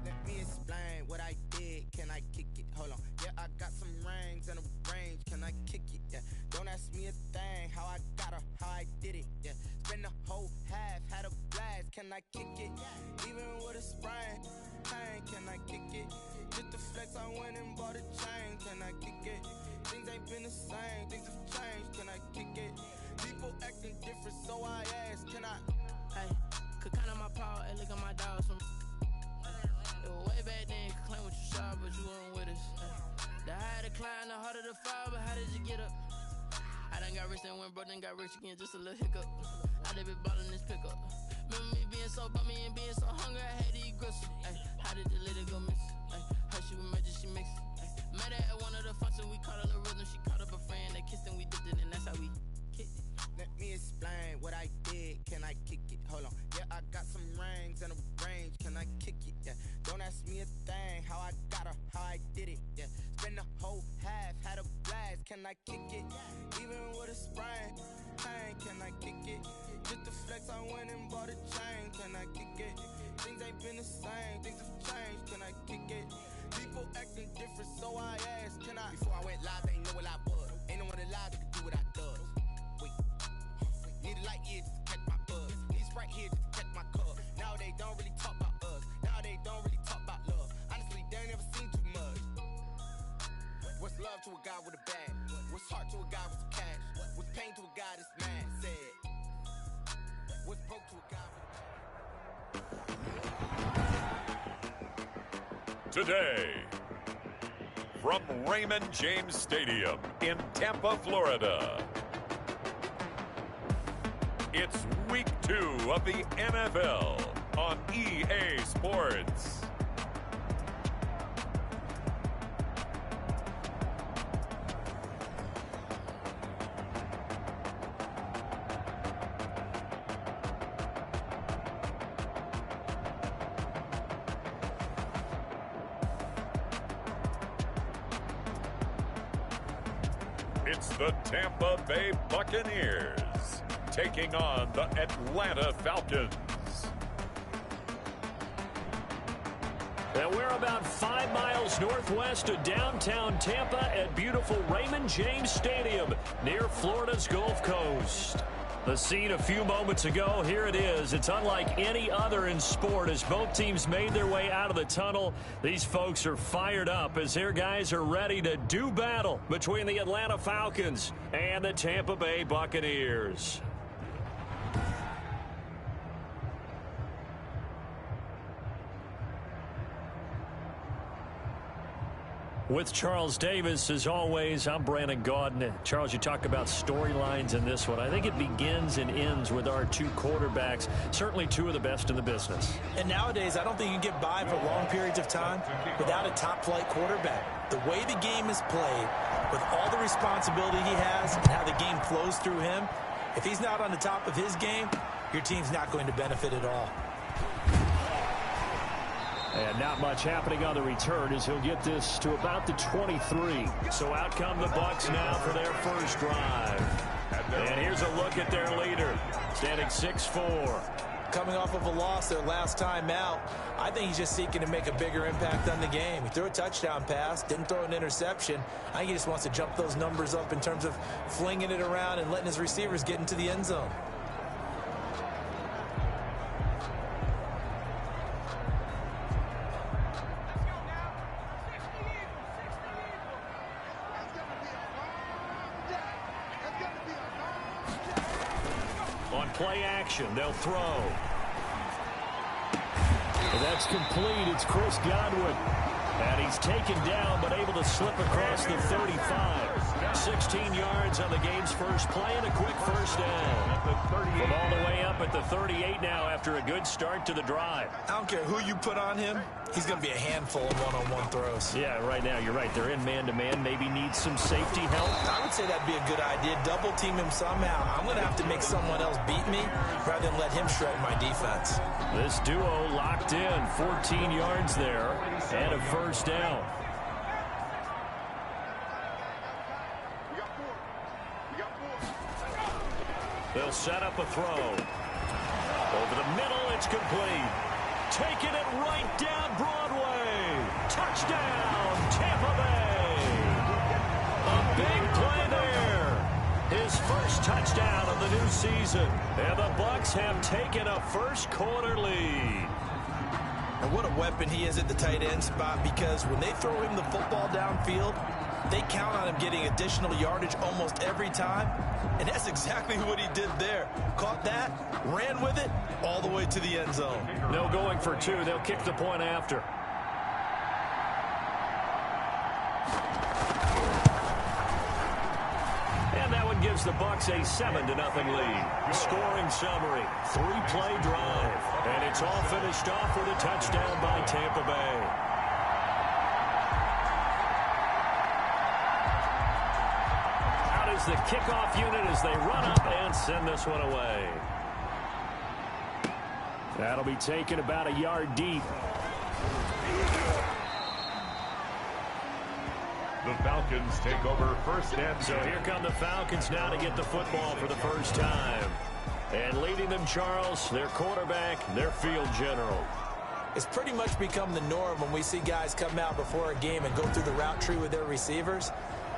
Let me explain what I did. Can I kick it? Hold on. Yeah, I got some rings and a range. Can I kick it? Yeah. Don't ask me a thing. How I got her, how I did it. Yeah. Spend the whole half, had a blast. Can I kick it? Even with a sprain. Pain, can I kick it? Just the flex, I went and bought a chain. Can I kick it? Things ain't been the same. Things have changed. Can I kick it? People acting different, so I ask. Can I? Hey, could count on my power and look at my dogs from. Way back then, you could claim what you saw, but you weren't with us. The higher the climb, the harder the fall, but how did you get up? I done got rich, then went broke, then got rich again, just a little hiccup. I done been ballin' this pickup. Remember me being so bummy and being so hungry, I had to eat gristle. How did the lady go miss? How she was magic, she mixed. Met her at one of the functions, we caught her the rhythm, she caught up a friend, they kissed and we dipped it, and that's how we kicked it. Let me explain what I did. Can I kick it? Hold on. Yeah, I got some rings and a range. Can I kick it? Yeah. Don't ask me a thing. How I got her, how I did it. Yeah. Spend the whole half, had a blast. Can I kick it? Even with a sprain. Pain, can I kick it? Just the flex, I went and bought a chain. Can I kick it? Things ain't been the same. Things have changed. Can I kick it? People acting different, so I asked. Can I? Before I went live, they know what I was. Ain't no one alive that could do what I does. Need a light here just to catch my buzz. Need Sprite here just to catch my cup. Now they don't really talk about us. Now they don't really talk about love. Honestly, they ain't never seen too much. What's love to a guy with a bag? What's heart to a guy with some cash? What's pain to a guy that's mad? Said. What's broke to a guy with a Today, from Raymond James Stadium in Tampa, Florida. It's week 2 of the NFL on EA Sports. It's the Tampa Bay Buccaneers taking on the Atlanta Falcons. And we're about 5 miles northwest of downtown Tampa at beautiful Raymond James Stadium near Florida's Gulf Coast. The scene a few moments ago, here it is. It's unlike any other in sport as both teams made their way out of the tunnel. These folks are fired up as their guys are ready to do battle between the Atlanta Falcons and the Tampa Bay Buccaneers. With Charles Davis, as always, I'm Brandon Gaudin. Charles, you talk about storylines in this one. I think it begins and ends with our two quarterbacks, certainly two of the best in the business. And nowadays, I don't think you can get by for long periods of time without a top-flight quarterback. The way the game is played, with all the responsibility he has and how the game flows through him, if he's not on the top of his game, your team's not going to benefit at all. And not much happening on the return as he'll get this to about the 23. So out come the Bucs now for their first drive. And here's a look at their leader, standing 6'4", coming off of a loss their last time out. I think he's just seeking to make a bigger impact on the game. He threw a touchdown pass, didn't throw an interception. I think he just wants to jump those numbers up in terms of flinging it around and letting his receivers get into the end zone. On play action, they'll throw. That's complete. It's Chris Godwin. And he's taken down, but able to slip across the 35. 16 yards on the game's first play and a quick first down. From all the way up at the 38 now after a good start to the drive. I don't care who you put on him. He's going to be a handful of one-on-one throws. Yeah, right now, you're right. They're in man-to-man. Maybe need some safety help. I would say that'd be a good idea. Double team him somehow. I'm going to have to make someone else beat me rather than let him shred my defense. This duo locked in. 14 yards there and a first down. They'll set up a throw. Over the middle, it's complete. Taking it right down Broadway. Touchdown, Tampa Bay. A big play there. His first touchdown of the new season. And the Bucs have taken a first quarter lead. And what a weapon he is at the tight end spot, because when they throw him the football downfield, they count on him getting additional yardage almost every time. And that's exactly what he did there. Caught that, ran with it, all the way to the end zone. No going for two. They'll kick the point after. And that one gives the Bucs a 7-0 lead. Scoring summary, 3-play drive. And it's all finished off with a touchdown by Tampa Bay. The kickoff unit as they run up and send this one away. That'll be taken about a yard deep. The Falcons take over first and 10. So here come the Falcons now to get the football for the first time. And leading them, Charles, their quarterback, their field general. It's pretty much become the norm when we see guys come out before a game and go through the route tree with their receivers.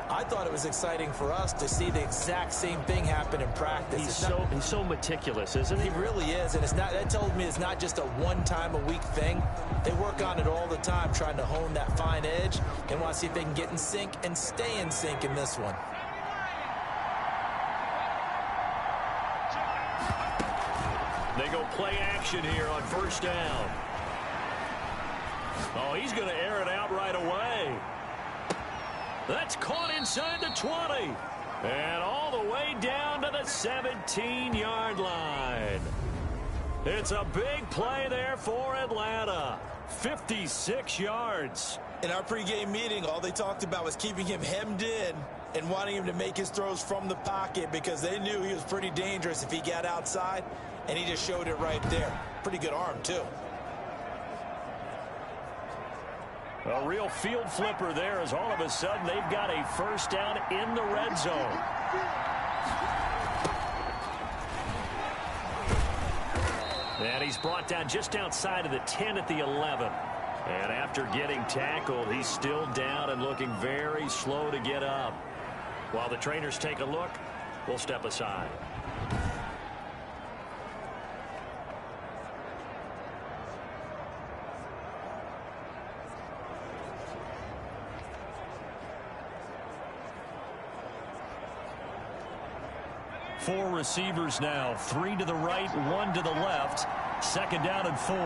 I thought it was exciting for us to see the exact same thing happen in practice. He's so meticulous, isn't he? He really is, and that tells me it's not just a one-time-a-week thing. They work on it all the time, trying to hone that fine edge. They want to see if they can get in sync and stay in sync in this one. They go play action here on first down. Oh, he's going to air it out right away. That's caught inside the 20. And all the way down to the 17-yard line. It's a big play there for Atlanta. 56 yards. In our pregame meeting, all they talked about was keeping him hemmed in and wanting him to make his throws from the pocket because they knew he was pretty dangerous if he got outside, and he just showed it right there. Pretty good arm, too. A real field flipper there as all of a sudden they've got a first down in the red zone. And he's brought down just outside of the 10 at the 11. And after getting tackled, he's still down and looking very slow to get up. While the trainers take a look, we'll step aside. Four receivers now, 3 to the right, 1 to the left. Second down and 4.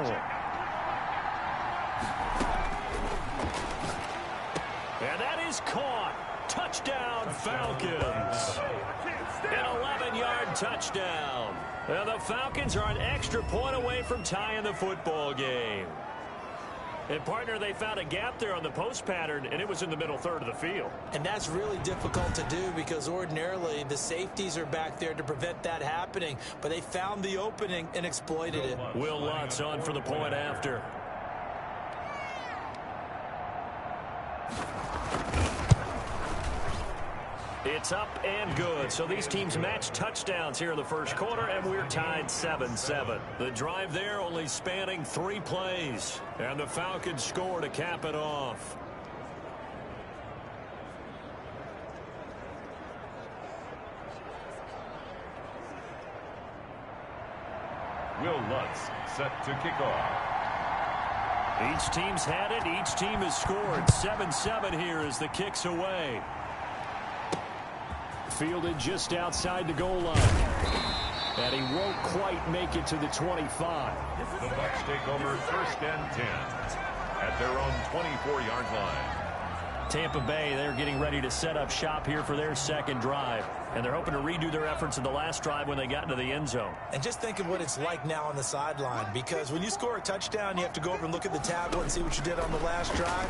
And that is caught. Touchdown, Falcons. An 11-yard touchdown. And the Falcons are an extra point away from tying the football game. And, partner, they found a gap there on the post pattern, and it was in the middle third of the field. And that's really difficult to do because ordinarily the safeties are back there to prevent that happening. But they found the opening and exploited it. Will Lutz on for the point after. It's up and good. So these teams match touchdowns here in the first quarter, and we're tied 7-7. The drive there only spanning 3 plays. And the Falcons score to cap it off. Will Lutz set to kick off. Each team's had it. Each team has scored. 7-7 here as the kick's away. Fielded just outside the goal line. And he won't quite make it to the 25. The Bucs take over 1st and 10 at their own 24-yard line. Tampa Bay, they're getting ready to set up shop here for their second drive. And they're hoping to redo their efforts in the last drive when they got into the end zone. And just think of what it's like now on the sideline, because when you score a touchdown, you have to go over and look at the tablet and see what you did on the last drive.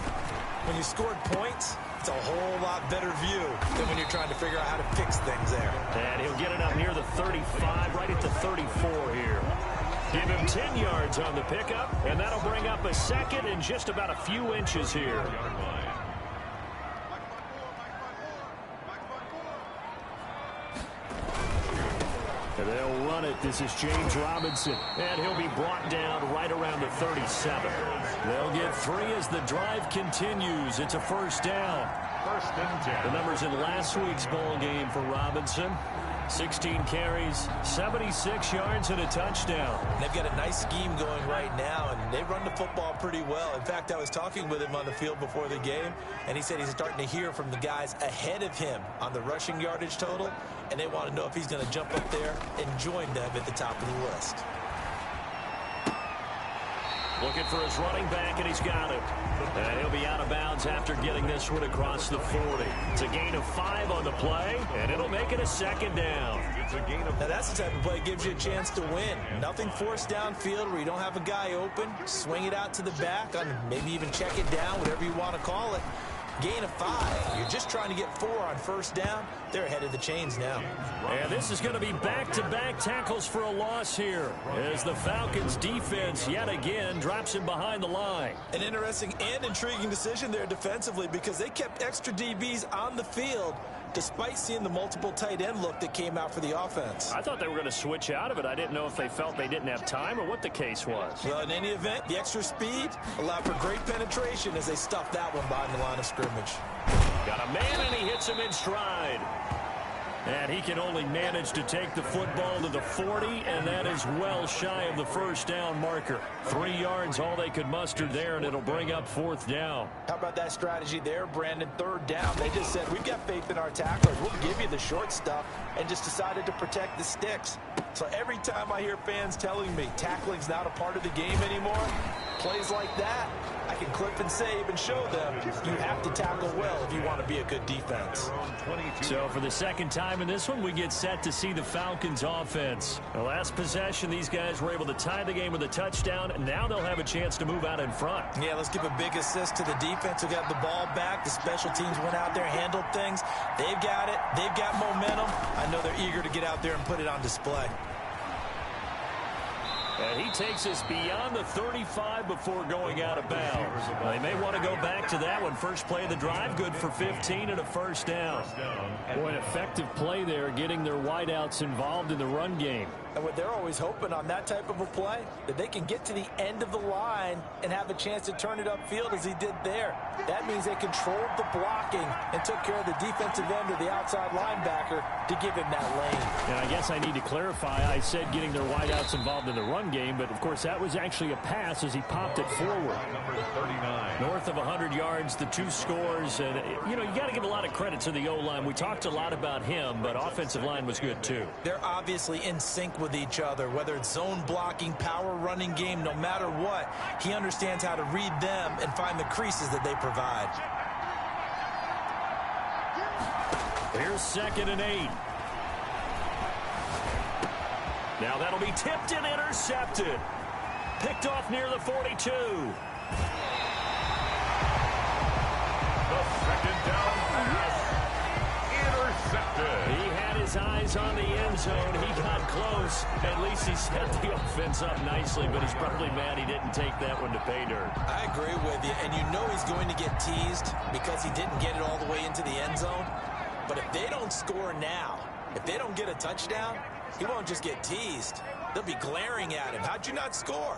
When you scored points, it's a whole lot better view than when you're trying to figure out how to fix things there. And he'll get it up near the 35, right at the 34 here. Give him 10 yards on the pickup, and that'll bring up a second and just about a few inches here. They'll run it. This is James Robinson. And he'll be brought down right around the 37. They'll get 3 as the drive continues. It's a first down. 1st and 10. The numbers in last week's ball game for Robinson. 16 carries, 76 yards, and a touchdown. They've got a nice scheme going right now, and they run the football pretty well. In fact, I was talking with him on the field before the game, and he said he's starting to hear from the guys ahead of him on the rushing yardage total, and they want to know if he's going to jump up there and join them at the top of the list. Looking for his running back, and he's got it. And he'll be out of bounds after getting this one across the 40. It's a gain of 5 on the play, and it'll make it a second down. It's a gain of... Now that's the type of play that gives you a chance to win. Nothing forced downfield where you don't have a guy open. Swing it out to the back, and maybe even check it down, whatever you want to call it. Gain of 5. You're just trying to get 4 on first down. They're ahead of the chains now. And this is going to be back-to-back tackles for a loss here as the Falcons defense yet again drops him behind the line. An interesting and intriguing decision there defensively, because they kept extra DBs on the field despite seeing the multiple tight end look that came out for the offense. I thought they were going to switch out of it. I didn't know if they felt they didn't have time or what the case was. Well, in any event, the extra speed allowed for great penetration as they stuffed that one behind the line of scrimmage. Got a man, and he hits him in stride. And he can only manage to take the football to the 40, and that is well shy of the first down marker. 3 yards, all they could muster there, and it'll bring up 4th down. How about that strategy there, Brandon? 3rd down. They just said, we've got faith in our tacklers. We'll give you the short stuff, and just decided to protect the sticks. So every time I hear fans telling me tackling's not a part of the game anymore, plays like that, I can clip and save and show them you have to tackle well if you want to be a good defense. So for the second time in this one, we get set to see the Falcons offense. The last possession, these guys were able to tie the game with a touchdown, and now they'll have a chance to move out in front. Yeah, let's give a big assist to the defense who got the ball back. The special teams went out there, handled things. They've got it. They've got momentum. I know they're eager to get out there and put it on display. And he takes us beyond the 35 before going out of bounds. They may want to go back to that one. First play of the drive, good for 15 and a first down. Boy, an effective play there, getting their wideouts involved in the run game. And what they're always hoping on that type of a play, that they can get to the end of the line and have a chance to turn it upfield as he did there. That means they controlled the blocking and took care of the defensive end of the outside linebacker to give him that lane. And I guess I need to clarify, I said getting their wideouts involved in the run game, but of course that was actually a pass as he popped it forward. Number 39. North of 100 yards, the 2 scores, and you know, you got to give a lot of credit to the O-line. We talked a lot about him, but offensive line was good too. They're obviously in sync with each other, whether it's zone blocking, power running game, no matter what. He understands how to read them and find the creases that they provide. Here's 2nd and 8. Now that'll be tipped and intercepted. Picked off near the 42. The 2nd down pass. Intercepted. He had his eyes on the end zone. He got close. At least he set the offense up nicely, but he's probably mad he didn't take that one to pay dirt. I agree with you, and you know he's going to get teased because he didn't get it all the way into the end zone. But if they don't score now, if they don't get a touchdown, he won't just get teased. They'll be glaring at him. How'd you not score?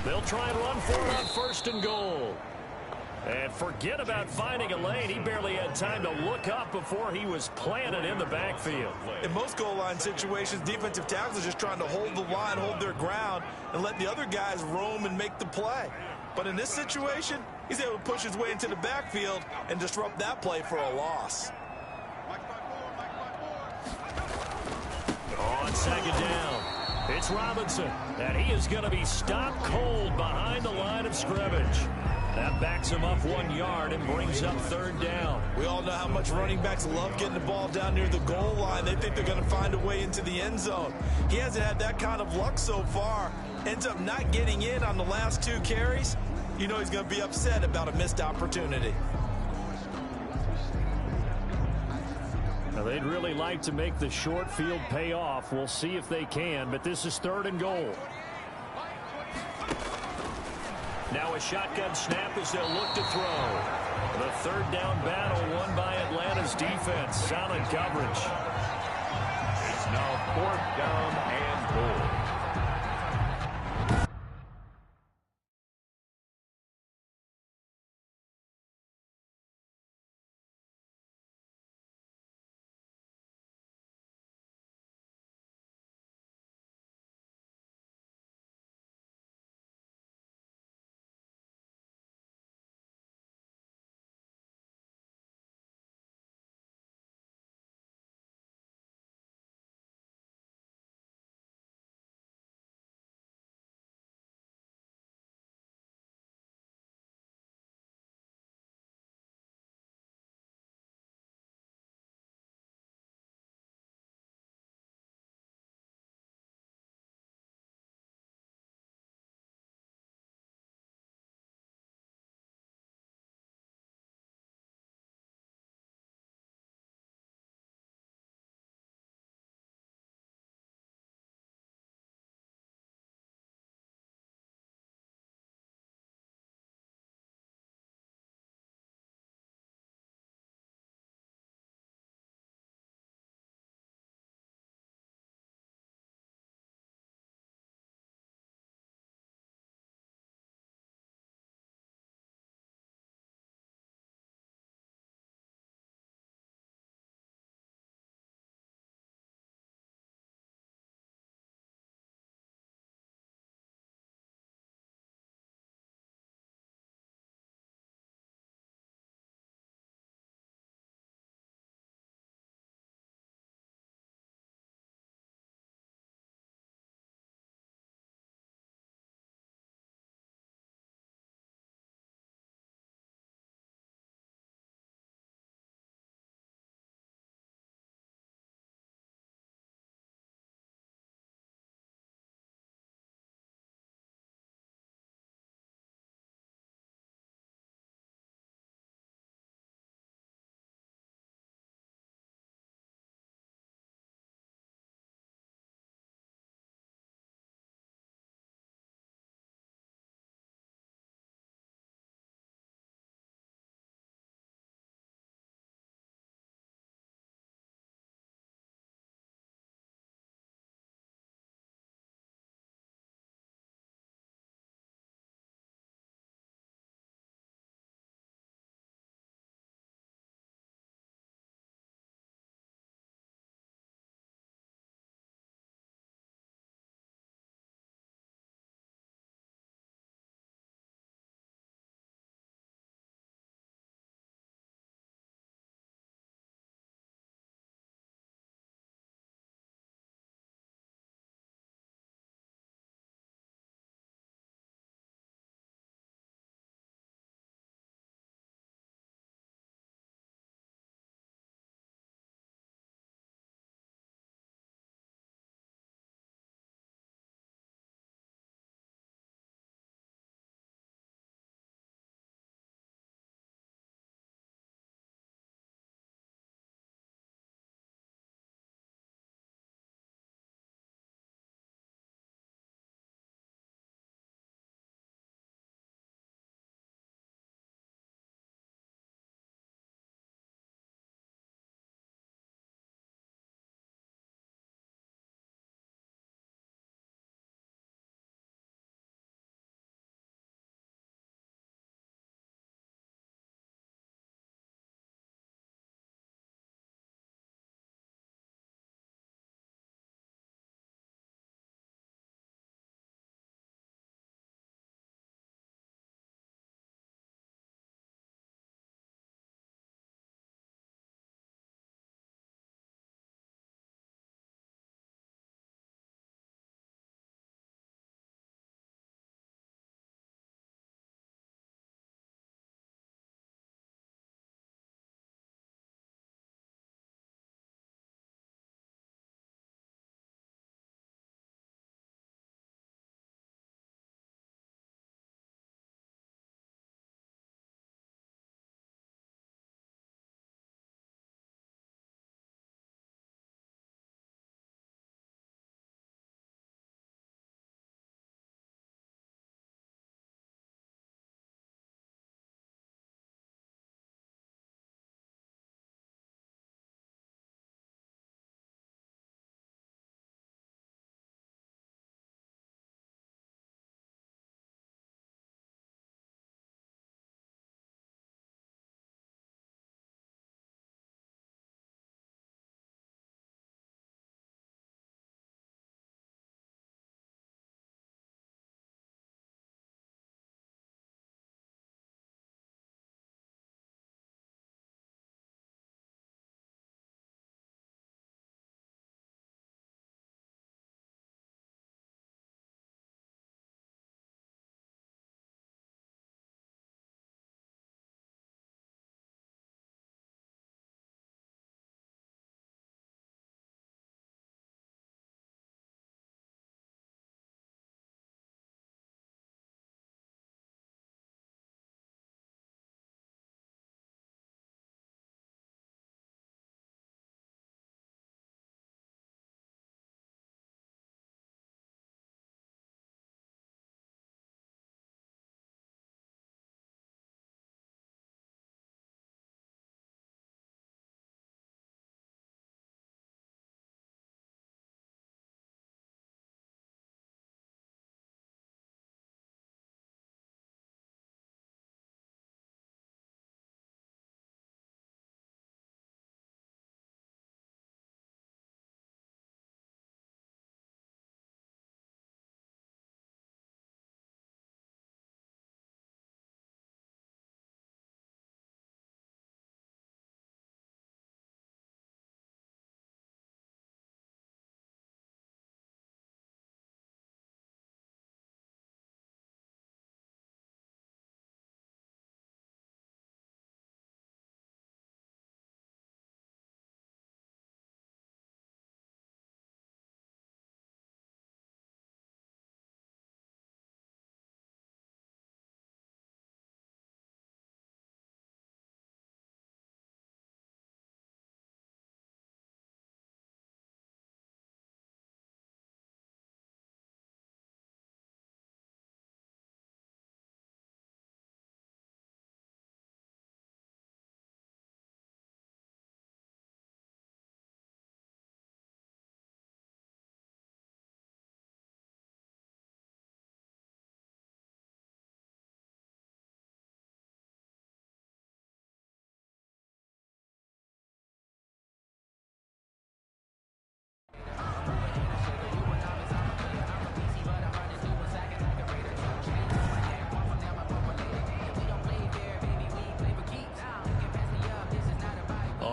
They'll try and run for it on 1st and goal. And forget about finding a lane. He barely had time to look up before he was planted in the backfield. In most goal line situations, defensive tackles are just trying to hold the line, hold their ground, and let the other guys roam and make the play. But in this situation, he's able to push his way into the backfield and disrupt that play for a loss. On 2nd down, it's Robinson, and he is going to be stopped cold behind the line of scrimmage. That backs him up 1 yard and brings up 3rd down. We all know how much running backs love getting the ball down near the goal line. They think they're going to find a way into the end zone. He hasn't had that kind of luck so far. Ends up not getting in on the last 2 carries. You know he's going to be upset about a missed opportunity. Now, they'd really like to make the short field pay off. We'll see if they can, but this is 3rd and goal. Now a shotgun snap as they'll look to throw. The 3rd down battle won by Atlanta's defense. Solid coverage. It's now 4th down and goal.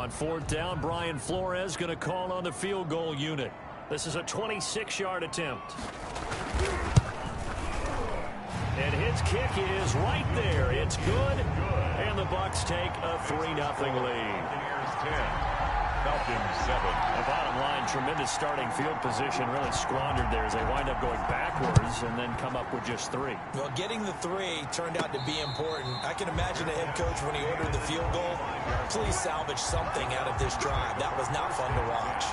on 4th down, Brian Flores going to call on the field goal unit. This is a 26-yard attempt. And his kick is right there. It's good. And the Bucs take a 3-0 lead. Falcons 7. The bottom line, tremendous starting field position, really squandered there as they wind up going backwards and then come up with just 3. Well, getting the 3 turned out to be important. I can imagine the head coach when he ordered the field goal, please salvage something out of this drive. That was not fun to watch.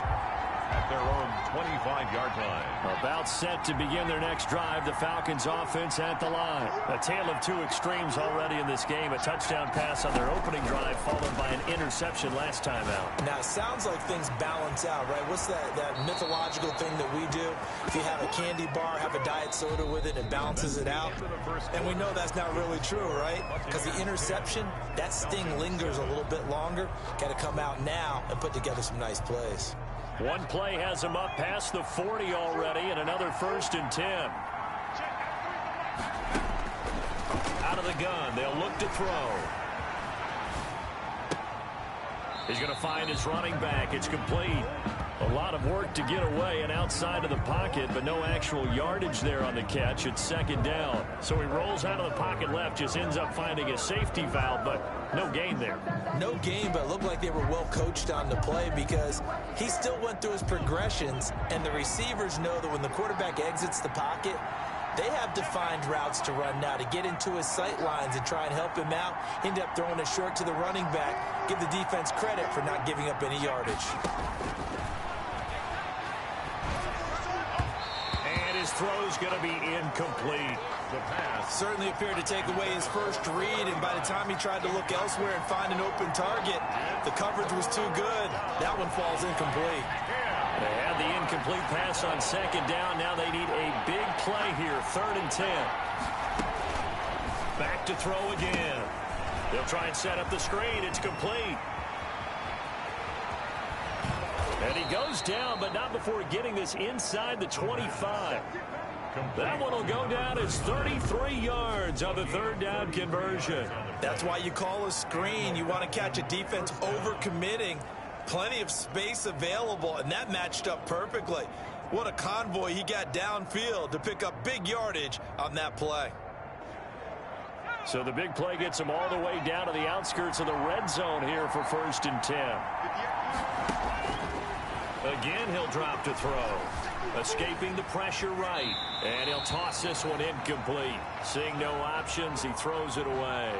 At their own 25-yard line. About set to begin their next drive, the Falcons offense at the line. A tale of 2 extremes already in this game. A touchdown pass on their opening drive followed by an interception last time out. Now, it sounds like things balance out, right? What's that mythological thing that we do? If you have a candy bar, have a diet soda with it, it balances it out. And we know that's not really true, right? Because the interception, that sting lingers a little bit longer. Got to come out now and put together some nice plays. One play has him up past the 40 already, and another 1st and 10. Out of the gun, they'll look to throw. He's going to find his running back. It's complete. A lot of work to get away and outside of the pocket, but no actual yardage there on the catch. It's 2nd down. So he rolls out of the pocket left, just ends up finding a safety valve, but no gain there. No gain, but it looked like they were well coached on the play because he still went through his progressions, and the receivers know that when the quarterback exits the pocket, they have defined routes to run now to get into his sight lines and try and help him out. End up throwing it short to the running back. Give the defense credit for not giving up any yardage. His throw's going to be incomplete. The pass Certainly appeared to take away his first read, and by the time he tried to look elsewhere and find an open target, the coverage was too good. That one falls incomplete. They had the incomplete pass on 2nd down. Now they need a big play here, 3rd and 10. Back to throw again. They'll try and set up the screen. It's complete. And he goes down, but not before getting this inside the 25. That one will go down as 33 yards on the 3rd down conversion. That's why you call a screen. You want to catch a defense overcommitting. Plenty of space available, and that matched up perfectly. What a convoy he got downfield to pick up big yardage on that play. So the big play gets him all the way down to the outskirts of the red zone here for 1st and 10. Again, he'll drop to throw. Escaping the pressure right. And he'll toss this one incomplete. Seeing no options, he throws it away.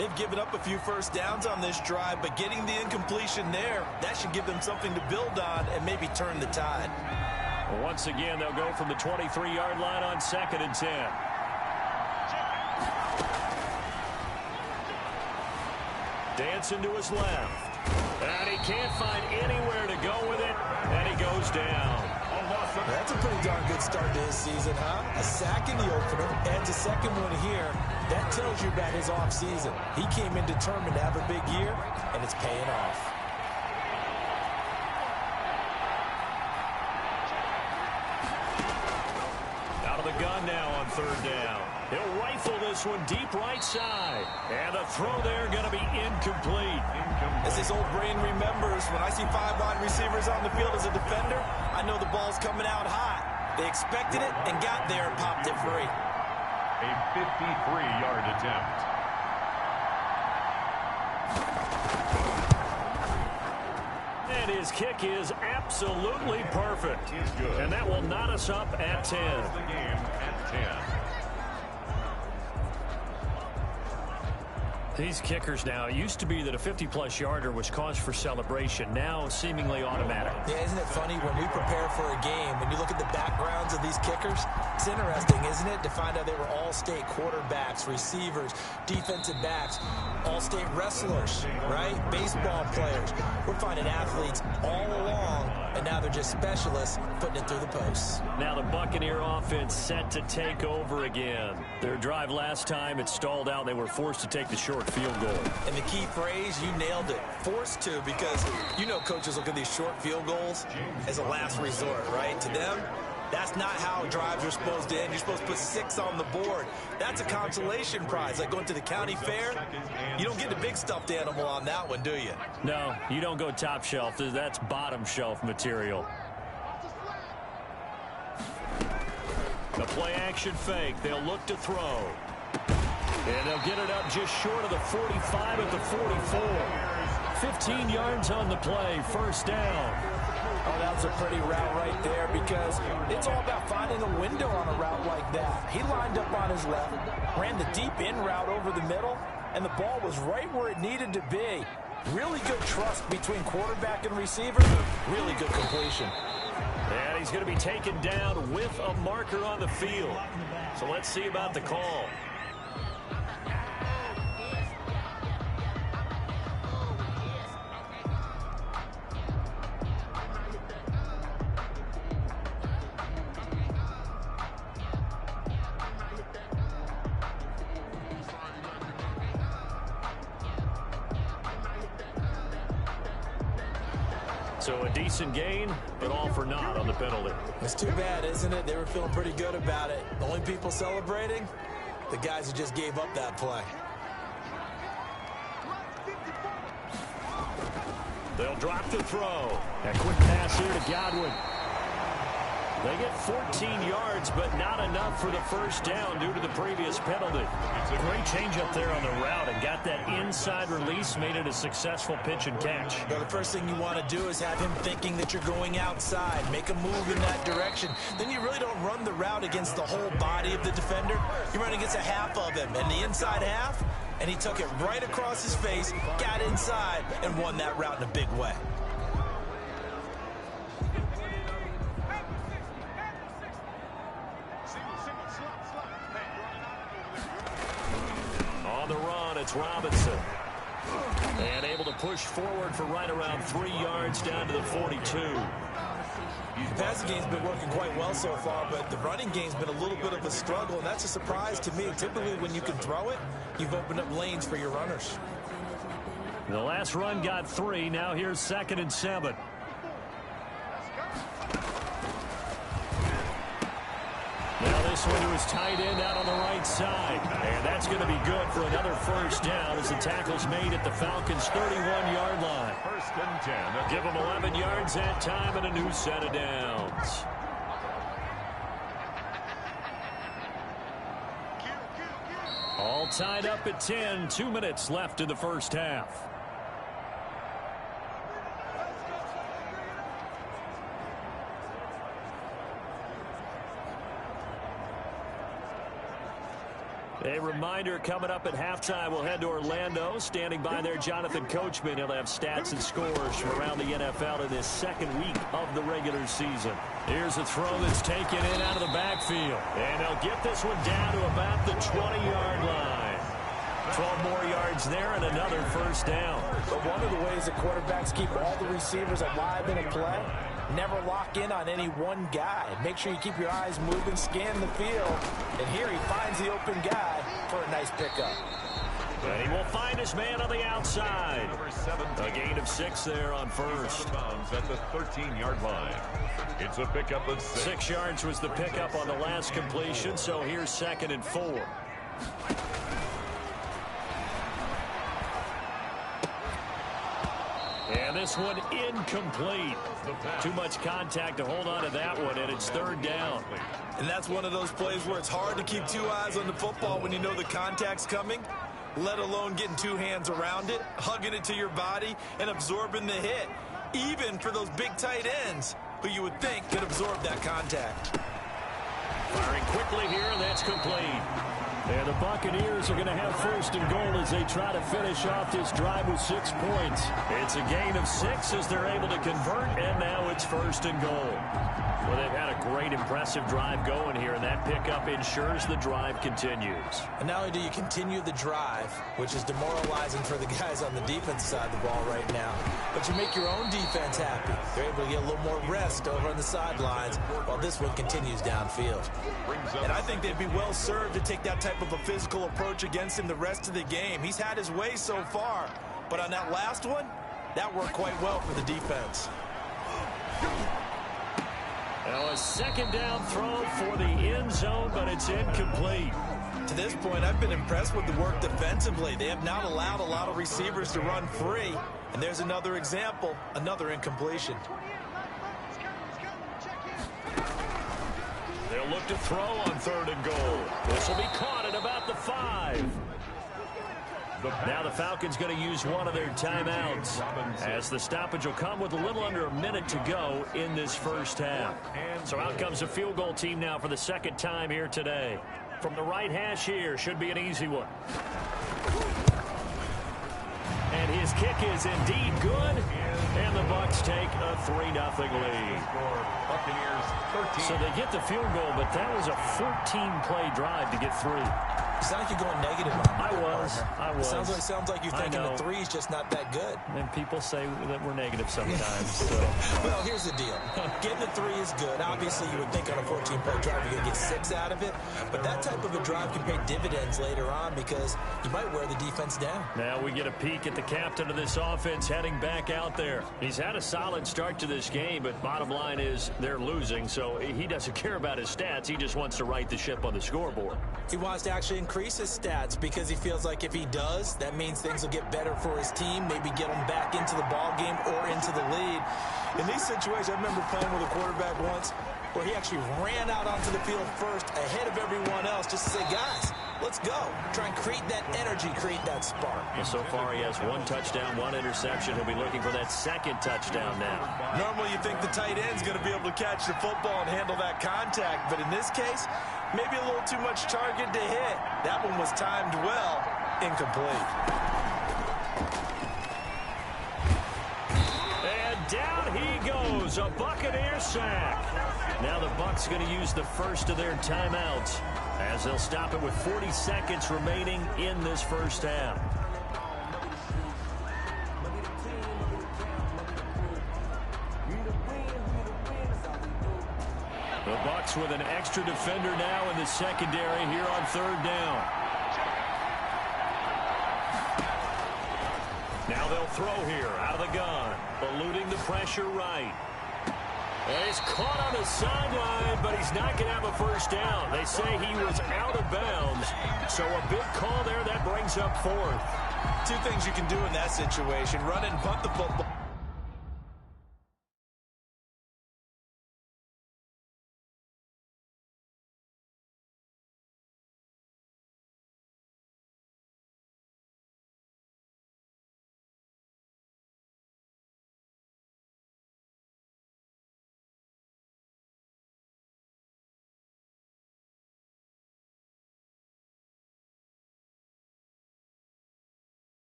They've given up a few first downs on this drive, but getting the incompletion there, that should give them something to build on and maybe turn the tide. Well, once again, they'll go from the 23-yard line on 2nd and 10. Dancing to his left. And he can't find anywhere to go with it, and he goes down. That's a pretty darn good start to his season, huh? A sack in the opener, adds a second one here. That tells you about his offseason. He came in determined to have a big year, and it's paying off. Out of the gun now on 3rd down. He'll rifle this one deep right side. And the throw there going to be incomplete. As his old brain remembers, when I see 5 wide receivers on the field as a defender, I know the ball's coming out hot. They expected it and got there and popped it free. A 53-yard attempt. And his kick is absolutely perfect. And that will knot us up at 10. The game at 10. These kickers now, it used to be that a 50-plus yarder was cause for celebration. Now seemingly automatic. Yeah, isn't it funny when we prepare for a game, when you look at the backgrounds of these kickers, it's interesting, isn't it, to find out they were all-state quarterbacks, receivers, defensive backs, all-state wrestlers, right? Baseball players. We're finding athletes all along, and now they're just specialists putting it through the posts. Now the Buccaneer offense set to take over again. Their drive last time, it stalled out. They were forced to take the short field goal. And the key phrase, you nailed it. Forced to, because you know coaches look at these short field goals as a last resort, right? To them, That's not how drives are supposed to end. You're supposed to put 6 on the board. That's a consolation prize, like going to the county fair. You don't get the big stuffed animal on that one, do you? No, you don't go top shelf. That's bottom shelf material. The play action fake. They'll look to throw. And they'll get it up just short of the 45 at the 44. 15 yards on the play. First down. Oh, that was a pretty route right there because it's all about finding a window on a route like that. He lined up on his left, ran the deep in route over the middle, and the ball was right where it needed to be. Really good trust between quarterback and receiver. Really good completion. And he's going to be taken down with a marker on the field. So let's see about the call. So a decent gain, but all for naught on the penalty. It's too bad, isn't it? They were feeling pretty good about it. The only people celebrating, the guys who just gave up that play. They'll drop the throw. A quick pass here to Godwin. They get 14 yards, but not enough for the first down due to the previous penalty. Great change up there on the route and got that inside release, made it a successful pitch and catch. Well, the first thing you want to do is have him thinking that you're going outside, make a move in that direction. Then you really don't run the route against the whole body of the defender. You run against a half of him, and the inside half, and he took it right across his face, got inside, and won that route in a big way. On the run, it's Robinson. And able to push forward for right around 3 yards down to the 42. The passing game's been working quite well so far, but the running game's been a little bit of a struggle, and that's a surprise to me. Typically, when you can throw it, you've opened up lanes for your runners. The last run got 3. Now here's 2nd and 7. Now this one was tight end out on the right side. And that's going to be good for another first down as the tackle's made at the Falcons' 31-yard line. 1st and 10. Give them 11 yards that time and a new set of downs. All tied up at 10. 2 minutes left in the first half. A reminder, coming up at halftime, we'll head to Orlando. Standing by there, Jonathan Coachman. He'll have stats and scores from around the NFL in this second week of the regular season. Here's a throw that's taken in out of the backfield. And they'll get this one down to about the 20-yard line. 12 more yards there and another first down. But one of the ways that quarterbacks keep all the receivers alive in a play, never lock in on any one guy. Make sure you keep your eyes moving, scan the field. And here he finds the open guy for a nice pickup. And he will find his man on the outside. A gain of 6 there on first. At the 13-yard line. It's a pickup of 6. 6 yards was the pickup on the last completion, so here's 2nd and 4. And this one incomplete. Too much contact to hold on to that one, and it's 3rd down. And that's one of those plays where it's hard to keep 2 eyes on the football when you know the contact's coming, let alone getting 2 hands around it, hugging it to your body, and absorbing the hit, even for those big tight ends who you would think could absorb that contact. Firing quickly here, and that's complete. And the Buccaneers are going to have 1st and goal as they try to finish off this drive with 6 points. It's a gain of 6 as they're able to convert, and now it's 1st and goal. Well, they've had a great, impressive drive going here, and that pickup ensures the drive continues. And not only do you continue the drive, which is demoralizing for the guys on the defense side of the ball right now, but you make your own defense happy. They're able to get a little more rest over on the sidelines while this one continues downfield. And I think they'd be well served to take that type of a physical approach against him the rest of the game. He's had his way so far, but on that last one, that worked quite well for the defense. Now a second down throw for the end zone, but it's incomplete. To this point, I've been impressed with the work defensively. They have not allowed a lot of receivers to run free. And there's another example, another incompletion. They'll look to throw on 3rd and goal. This will be caught at about the 5. Now the Falcons going to use one of their timeouts, as the stoppage will come with a little under a minute to go in this first half. So out comes the field goal team now for the second time here today. From the right hash here, should be an easy one. And his kick is indeed good, and the Bucs take a 3-0 lead. So they get the field goal, but that was a 14-play drive to get 3. It's not like you're going negative on I was. Sounds like you're thinking the 3 is just not that good. And people say that we're negative sometimes. So. Well, here's the deal. Getting the 3 is good. Obviously, you would think on a 14-play drive you're going to get 6 out of it. But that type of a drive can pay dividends later on because you might wear the defense down. Now we get a peek at the captain of this offense heading back out there. He's had a solid start to this game, but bottom line is they're losing, so he doesn't care about his stats. He just wants to right the ship on the scoreboard. He wants to actually increase his stats because he feels like if he does, that means things will get better for his team, maybe get him back into the ball game or into the lead. In these situations, I remember playing with a quarterback once where he actually ran out onto the field first ahead of everyone else just to say, guys, let's go. Try and create that energy, create that spark. Well, so far he has 1 touchdown, 1 interception. He'll be looking for that 2nd touchdown now. Normally you think the tight end's going to be able to catch the football and handle that contact, but in this case, maybe a little too much target to hit. That one was timed well. Incomplete. And down he goes. A Buccaneer sack. Now the Bucs going to use the first of their timeouts as they'll stop it with 40 seconds remaining in this first half. The Bucs with an extra defender now in the secondary here on 3rd down. Now they'll throw here out of the gun, eluding the pressure right. And he's caught on the sideline, but he's not going to have a first down. They say he was out of bounds, so a big call there that brings up 4th. 2 things you can do in that situation: run and punt the football.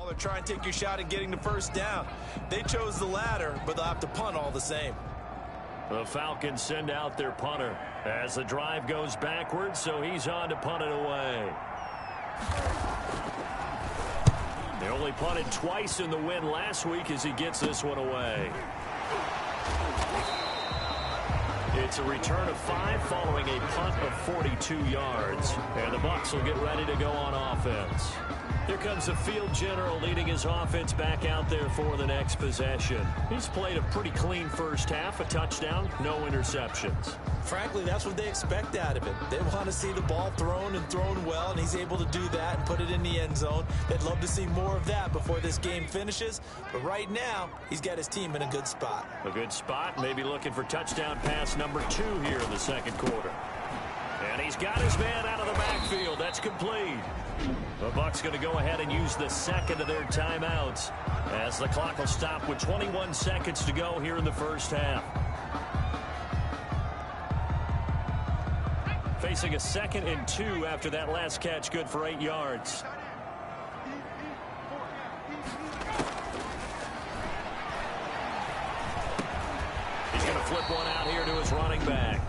Or try and take your shot at getting the first down. They chose the latter, but they'll have to punt all the same. The Falcons send out their punter as the drive goes backwards, so he's on to punt it away. They only punted twice in the win last week as he gets this one away. It's a return of 5 following a punt of 42 yards. And the Bucs will get ready to go on offense. Here comes the field general leading his offense back out there for the next possession. He's played a pretty clean first half, a touchdown, no interceptions. Frankly, that's what they expect out of him. They want to see the ball thrown and thrown well, and he's able to do that and put it in the end zone. They'd love to see more of that before this game finishes. But right now, he's got his team in a good spot. A good spot, maybe looking for touchdown pass number 2 here in the second quarter. And he's got his man out of the backfield. That's complete. The Bucs going to go ahead and use the second of their timeouts as the clock will stop with 21 seconds to go here in the first half. Facing a 2nd and 2 after that last catch, good for 8 yards. He's going to flip one out here to his running back.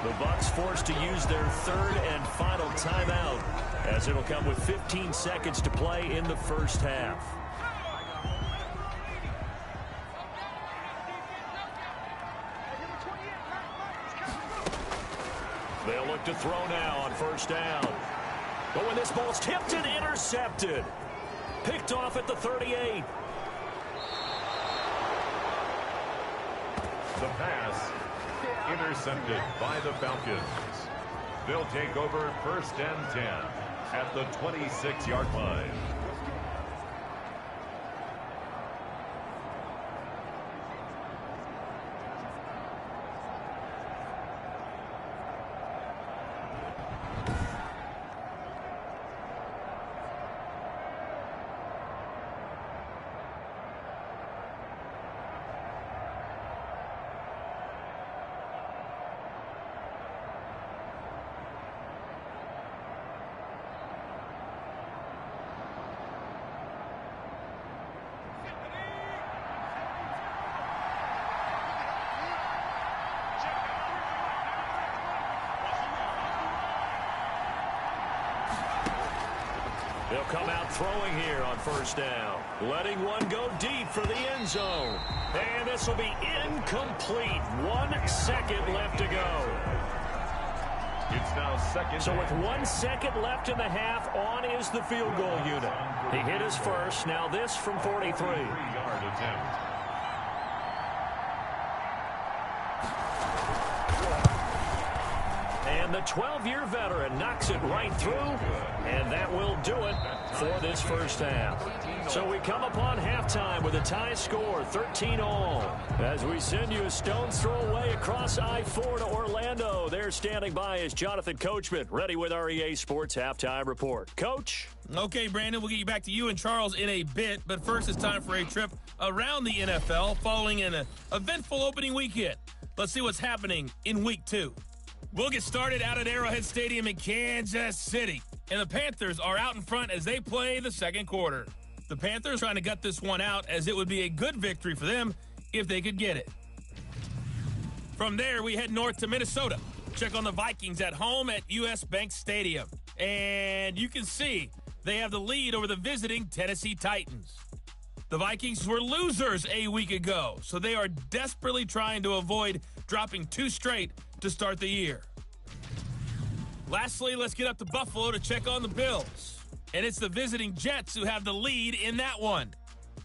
The Bucs forced to use their 3rd and final timeout as it'll come with 15 seconds to play in the first half. They'll look to throw now on first down. But when this ball's tipped and intercepted. Picked off at the 38. The pass intercepted by the Falcons. They'll take over first and 10 at the 26-yard line. They'll come out throwing here on first down. Letting one go deep for the end zone. And this will be incomplete. 1 second left to go. It's now second. So with 1 second left in the half, on is the field goal unit. He hit his first. Now this from 43. 3-yard attempt. And the 12-year veteran knocks it right through, and that will do it for this first half. So we come upon halftime with a tie score, 13-all. As we send you a stone's throw away across I-4 to Orlando. There standing by is Jonathan Coachman, ready with our EA Sports Halftime Report. Coach? Okay, Brandon, we'll get you back to you and Charles in a bit, but first it's time for a trip around the NFL following an eventful opening weekend. Let's see what's happening in Week 2. We'll get started out at Arrowhead Stadium in Kansas City. And the Panthers are out in front as they play the second quarter. The Panthers trying to gut this one out as it would be a good victory for them if they could get it. From there, we head north to Minnesota. Check on the Vikings at home at US Bank Stadium. And you can see they have the lead over the visiting Tennessee Titans. The Vikings were losers a week ago, so they are desperately trying to avoid dropping 2 straight to start the year. Lastly, let's get up to Buffalo to check on the Bills. And it's the visiting Jets who have the lead in that one.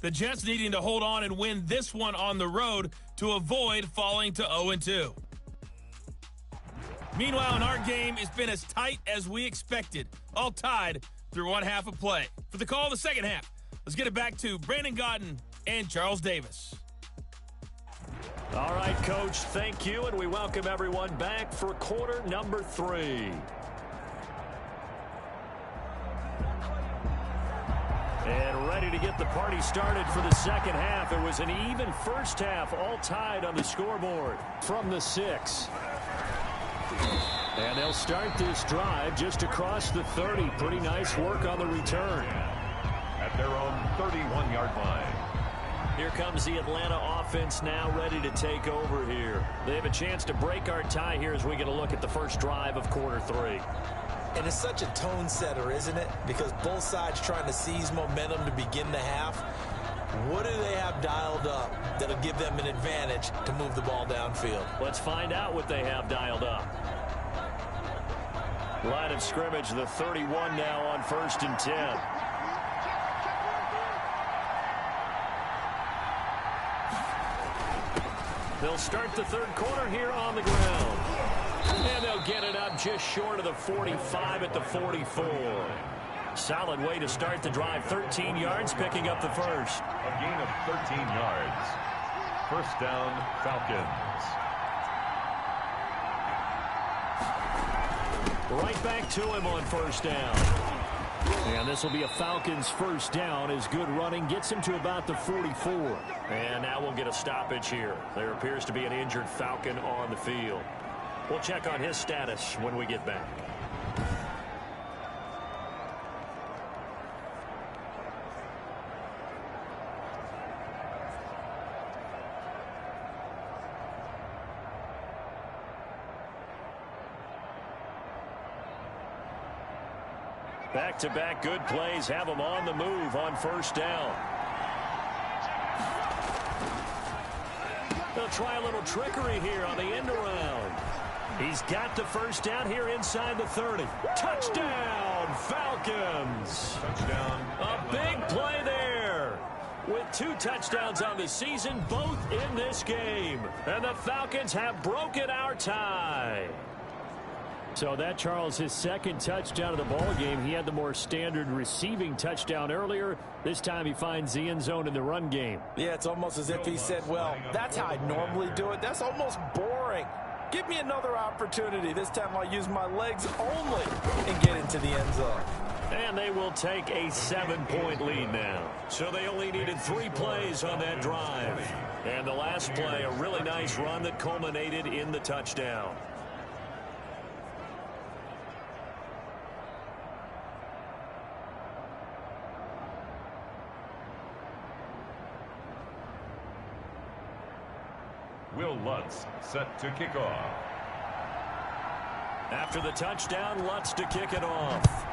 The Jets needing to hold on and win this one on the road to avoid falling to 0-2. Meanwhile, in our game, it's been as tight as we expected, all tied through one half of play. For the call of the second half, let's get it back to Brandon Godden and Charles Davis. All right, Coach, thank you, and we welcome everyone back for quarter number 3. And ready to get the party started for the second half. It was an even first half, all tied on the scoreboard from the 6. And they'll start this drive just across the 30. Pretty nice work on the return. At their own 31-yard line. Here comes the Atlanta offense now ready to take over here. They have a chance to break our tie here as we get a look at the first drive of quarter 3. And it's such a tone setter, isn't it? Because both sides trying to seize momentum to begin the half. What do they have dialed up that'll give them an advantage to move the ball downfield? Let's find out what they have dialed up. Line of scrimmage, the 31 now on 1st and 10. They'll start the third quarter here on the ground. And they'll get it up just short of the 45 at the 44. Solid way to start the drive. 13 yards, picking up the first. A gain of 13 yards. First down, Falcons. Right back to him on first down. And this will be a Falcons first down as good running gets him to about the 44. And now we'll get a stoppage here. There appears to be an injured Falcon on the field. We'll check on his status when we get back. Back-to-back good plays have them on the move on first down. They'll try a little trickery here on the end around. He's got the first down here inside the 30. Touchdown, Falcons. Touchdown. A big play there. With 2 touchdowns on the season, both in this game. And the Falcons have broken our tie. So that, Charles, his second touchdown of the ball game. He had the more standard receiving touchdown earlier. This time he finds the end zone in the run game. Yeah, it's almost as if he said, well, that's how I normally do it. That's almost boring. Give me another opportunity. This time I'll use my legs only and get into the end zone. And they will take a 7-point lead now. So they only needed 3 plays on that drive. And the last play, a really nice run that culminated in the touchdown. Will Lutz set to kick off. After the touchdown, Lutz to kick it off.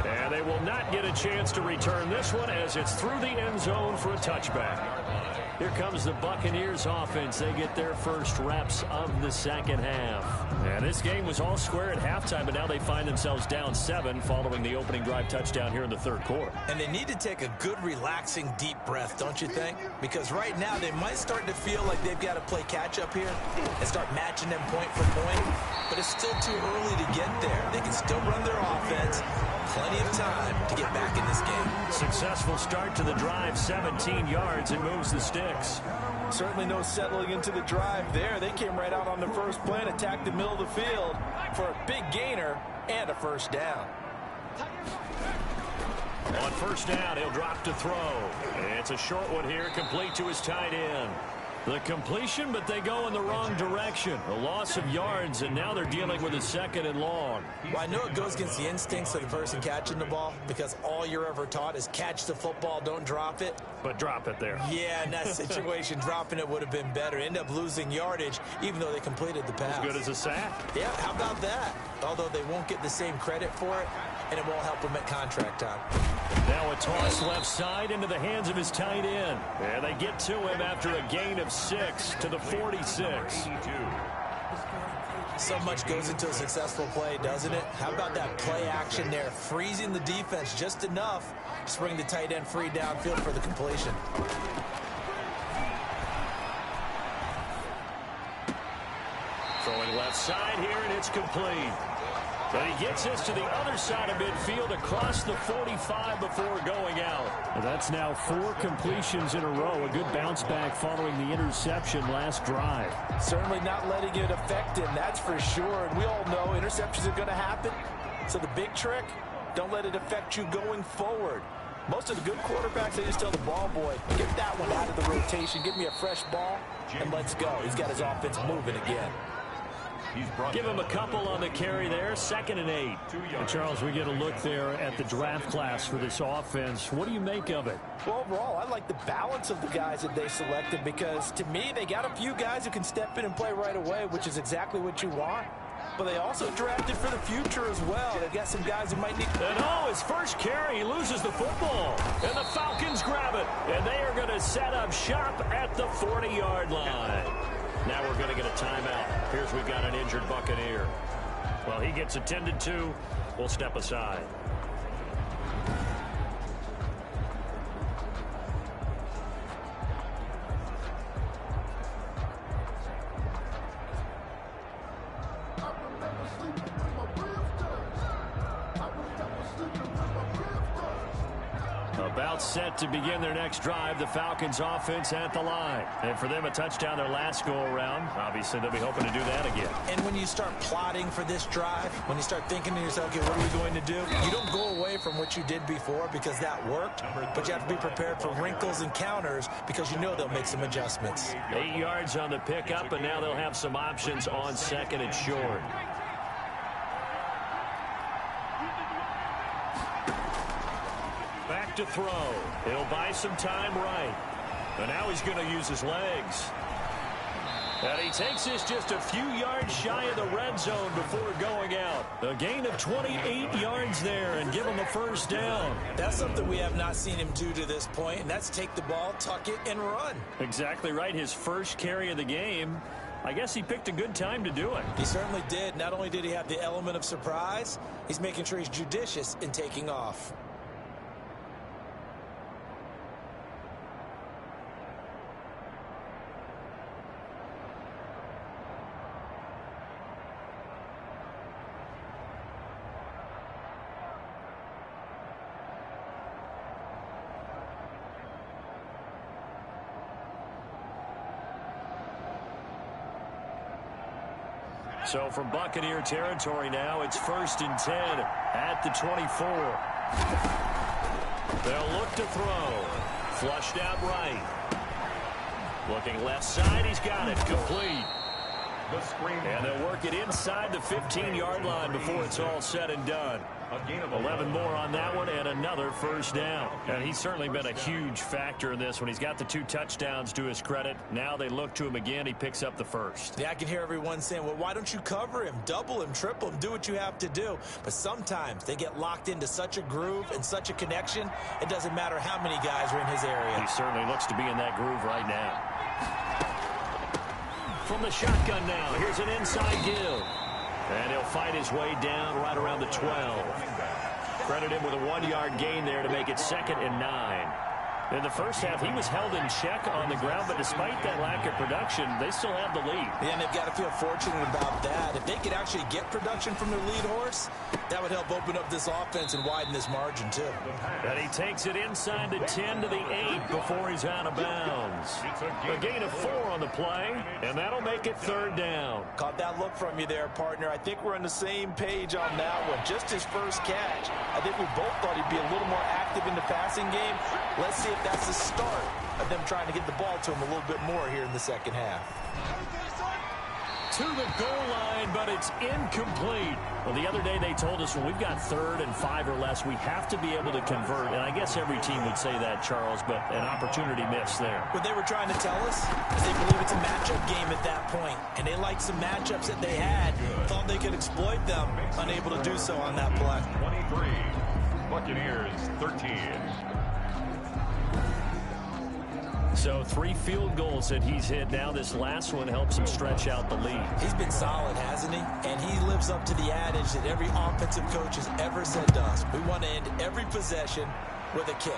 And they will not get a chance to return this one as it's through the end zone for a touchback. Here comes the Buccaneers offense. They get their first reps of the second half. And this game was all square at halftime, but now they find themselves down 7 following the opening drive touchdown here in the third quarter. And they need to take a good, relaxing, deep breath, don't you think? Because right now they might start to feel like they've got to play catch-up here and start matching them point for point. But it's still too early to get there. They can still run their offense. Plenty of time to get back in this game. Successful start to the drive, 17 yards, and moves the sticks. Certainly no settling into the drive there. They came right out on the first play and attacked the middle of the field for a big gainer and a first down. On first down, he'll drop to throw. It's a short one here, complete to his tight end. The completion, but they go in the wrong direction. A loss of yards, and now they're dealing with a 2nd and long. Well, I know it goes against the instincts of the person catching the ball because all you're ever taught is catch the football, don't drop it. But drop it there. Yeah, in that situation, dropping it would have been better. End up losing yardage, even though they completed the pass. As good as a sack. Yeah, how about that? Although they won't get the same credit for it, and it won't help them at contract time. Now a toss left side into the hands of his tight end. And they get to him after a gain of 6 to the 46. So much goes into a successful play, doesn't it? How about that play action there, freezing the defense just enough to bring the tight end free downfield for the completion. Throwing left side here, and it's complete. But he gets us to the other side of midfield across the 45 before going out. Well, that's now 4 completions in a row. A good bounce back following the interception last drive. Certainly not letting it affect him, that's for sure. And we all know interceptions are going to happen. So the big trick, don't let it affect you going forward. Most of the good quarterbacks, they just tell the ball boy, get that one out of the rotation, give me a fresh ball, and let's go. He's got his offense moving again. Give him a couple on the carry there, 2nd and 8. And Charles, we get a look there at the draft class for this offense. What do you make of it? Well, overall, I like the balance of the guys that they selected because, to me, they got a few guys who can step in and play right away, which is exactly what you want. But they also drafted for the future as well. They've got some guys who might need... And his first carry, he loses the football. And the Falcons grab it. And they are going to set up shop at the 40-yard line. Now we're going to get a timeout. Here's we've got an injured Buccaneer. Well, he gets attended to. We'll step aside. About set to begin their next drive. The Falcons offense at the line. And for them, a touchdown their last go-around. Obviously, they'll be hoping to do that again. And when you start plotting for this drive, when you start thinking to yourself, okay, what are we going to do? You don't go away from what you did before because that worked, but you have to be prepared for wrinkles and counters because you know they'll make some adjustments. 8 yards on the pickup, and now they'll have some options on 2nd and short. Back to throw. He'll buy some time right. And now he's going to use his legs. And he takes this just a few yards shy of the red zone before going out. A gain of 28 yards there and give him a first down. That's something we have not seen him do to this point, and that's take the ball, tuck it, and run. Exactly right. His first carry of the game. I guess he picked a good time to do it. He certainly did. Not only did he have the element of surprise, he's making sure he's judicious in taking off. So from Buccaneer territory now, it's 1st and 10 at the 24. They'll look to throw. Flushed out right. Looking left side, he's got it. Complete. And they'll work it inside the 15-yard line before it's all said and done. 11 more on that one and another first down. And he's certainly been a huge factor in this one. He's got the 2 touchdowns to his credit. Now they look to him again. He picks up the first. Yeah, I can hear everyone saying, well, why don't you cover him, double him, triple him, do what you have to do. But sometimes they get locked into such a groove and such a connection, it doesn't matter how many guys are in his area. He certainly looks to be in that groove right now. From the shotgun now, here's an inside give. And he'll fight his way down right around the 12. Credit him with a 1-yard gain there to make it 2nd and 9. In the first half, he was held in check on the ground, but despite that lack of production, they still have the lead. Yeah, and they've got to feel fortunate about that. If they could actually get production from their lead horse, that would help open up this offense and widen this margin, too. And he takes it inside the 10 to the 8 before he's out of bounds. A gain of 4 on the play, and that'll make it 3rd down. Caught that look from you there, partner. I think we're on the same page on that one. Just his first catch. I think we both thought he'd be a little more active in the passing game. Let's see if that's the start of them trying to get the ball to him a little bit more here in the second half. To the goal line, but it's incomplete. Well, the other day they told us when we've got 3rd and 5 or less, we have to be able to convert. And I guess every team would say that, Charles, but an opportunity missed there. What they were trying to tell us is they believe it's a matchup game at that point. And they liked some matchups that they had, thought they could exploit them, unable to do so on that play. 23, Buccaneers 13. So 3 field goals that he's hit now. This last one helps him stretch out the lead. He's been solid, hasn't he? And he lives up to the adage that every offensive coach has ever said to us. We want to end every possession with a kick,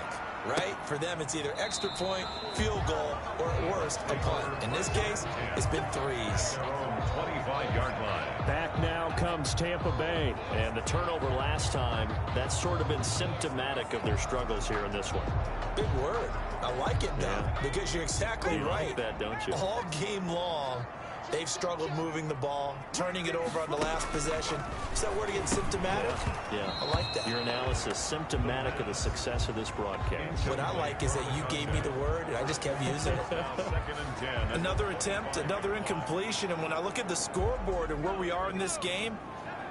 right? For them, it's either extra point, field goal, or at worst, a punt. In this case, it's been 3s. 25-yard line. Back now comes Tampa Bay. And the turnover last time, that's sort of been symptomatic of their struggles here in this one. Big word. I like it, though, because you're exactly right. Like that, don't you? All game long, they've struggled moving the ball, turning it over on the last possession. Is that word again, symptomatic? Yeah. I like that. Your analysis, symptomatic of the success of this broadcast. What I like is that you gave me the word, and I just kept using it. 2nd and 10. Another attempt, another incompletion, and when I look at the scoreboard and where we are in this game,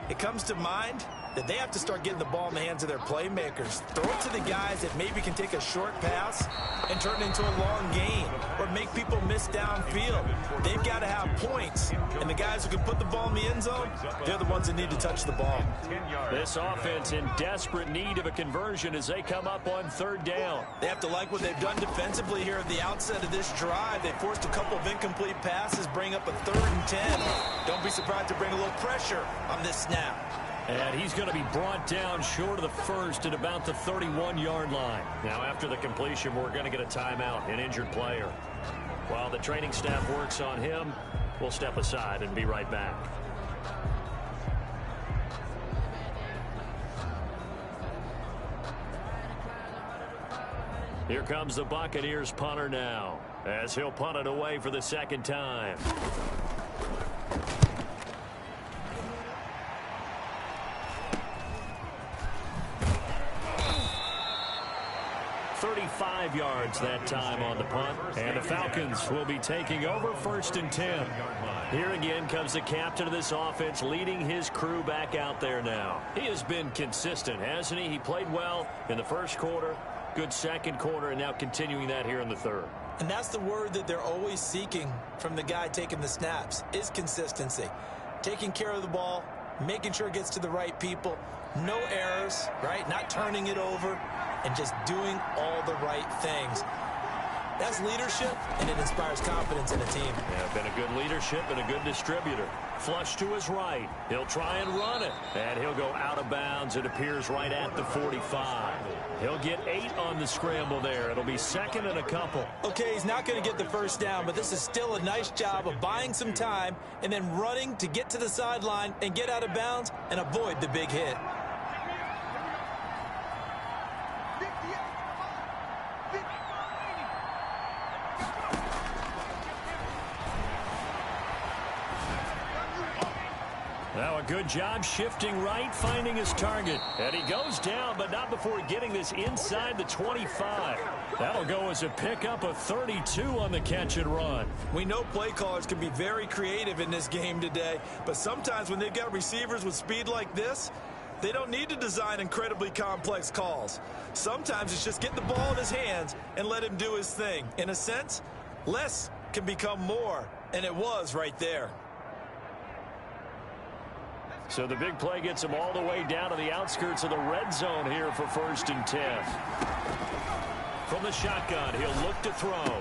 it comes to mind that they have to start getting the ball in the hands of their playmakers. Throw it to the guys that maybe can take a short pass and turn it into a long gain or make people miss downfield. They've got to have points, and the guys who can put the ball in the end zone, they're the ones that need to touch the ball. This offense in desperate need of a conversion as they come up on 3rd down. They have to like what they've done defensively here at the outset of this drive. They forced a couple of incomplete passes, bring up a 3rd and 10. Don't be surprised to bring a little pressure on this snap. And he's going to be brought down short of the first at about the 31-yard line. Now, after the completion, we're going to get a timeout, an injured player. While the training staff works on him, we'll step aside and be right back. Here comes the Buccaneers punter now, as he'll punt it away for the 2nd time. 35 yards that time on the punt. And the Falcons will be taking over 1st and 10. Here again comes the captain of this offense, leading his crew back out there now. He has been consistent, hasn't he? He played well in the 1st quarter, good 2nd quarter, and now continuing that here in the 3rd. And that's the word that they're always seeking from the guy taking the snaps, is consistency. Taking care of the ball, making sure it gets to the right people, no errors, right? Not turning it over, and just doing all the right things. That's leadership, and it inspires confidence in a team. Yeah, been a good leadership and a good distributor. Flush to his right. He'll try and run it. And he'll go out of bounds. It appears right at the 45. He'll get 8 on the scramble there. It'll be second and a couple. Okay, he's not going to get the first down, but this is still a nice job of buying some time and then running to get to the sideline and get out of bounds and avoid the big hit. Now a good job shifting right, finding his target. And he goes down, but not before getting this inside the 25. That'll go as a pickup of 32 on the catch and run. We know play callers can be very creative in this game today, but sometimes when they've got receivers with speed like this, they don't need to design incredibly complex calls. Sometimes it's just get the ball in his hands and let him do his thing. In a sense, less can become more, and it was right there. So the big play gets him all the way down to the outskirts of the red zone here for 1st and 10. From the shotgun, he'll look to throw.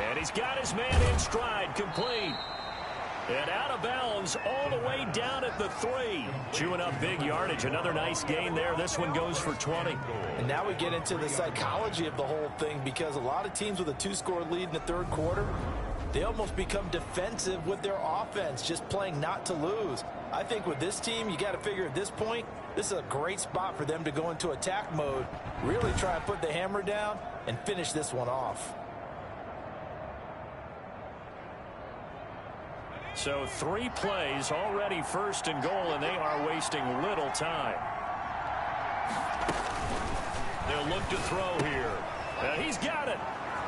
And he's got his man in stride, complete. And out of bounds all the way down at the 3. Chewing up big yardage. Another nice gain there. This one goes for 20. And now we get into the psychology of the whole thing, because a lot of teams with a 2-score lead in the third quarter, they almost become defensive with their offense, just playing not to lose. I think with this team, you got to figure at this point, this is a great spot for them to go into attack mode, really try and put the hammer down and finish this one off. So 3 plays already 1st and goal, and they are wasting little time. They'll look to throw here. And he's got it.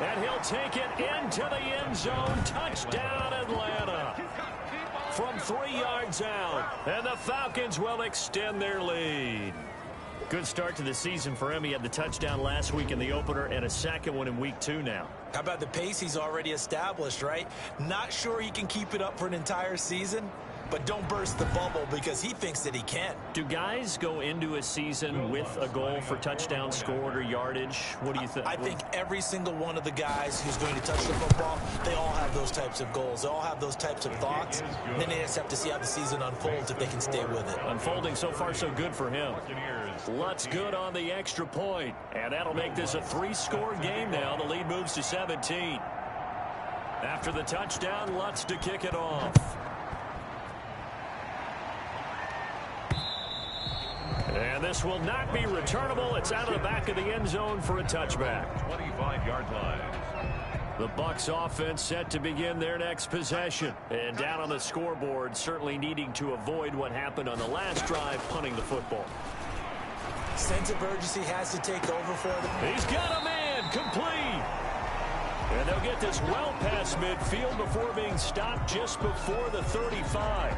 And he'll take it into the end zone. Touchdown, Atlanta. From 3 yards out. And the Falcons will extend their lead. Good start to the season for him. He had the touchdown last week in the opener and a second one in week 2 now. How about the pace he's already established, right? Not sure he can keep it up for an entire season, but don't burst the bubble because he thinks that he can. Do guys go into a season with a goal for touchdown scored or yardage? What do you think? I think every single one of the guys who's going to touch the football, they all have those types of goals. They all have those types of thoughts. And then they just have to see how the season unfolds if they can stay with it. Unfolding so far so good for him. Lutz good on the extra point. And that'll make this a 3-score game now. The lead moves to 17. After the touchdown, Lutz to kick it off. And this will not be returnable. It's out of the back of the end zone for a touchback. 25-yard line. The Bucs offense set to begin their next possession. And down on the scoreboard, certainly needing to avoid what happened on the last drive, punting the football. Sense of urgency has to take over for them. He's got a man, complete. And they'll get this well past midfield before being stopped just before the 35.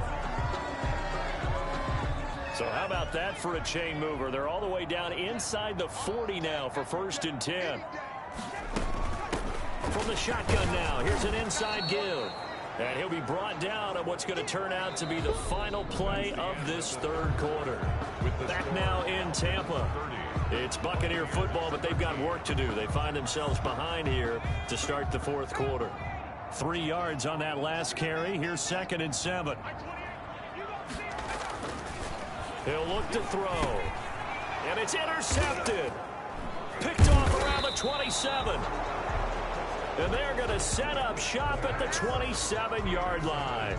So how about that for a chain mover? They're all the way down inside the 40 now for 1st and 10. From the shotgun now, here's an inside give. And he'll be brought down on what's going to turn out to be the final play of this third quarter. Back now in Tampa. It's Buccaneer football, but they've got work to do. They find themselves behind here to start the fourth quarter. 3 yards on that last carry. Here's 2nd and 7. He'll look to throw. And it's intercepted. Picked off around the 27. And they're going to set up shop at the 27-yard line.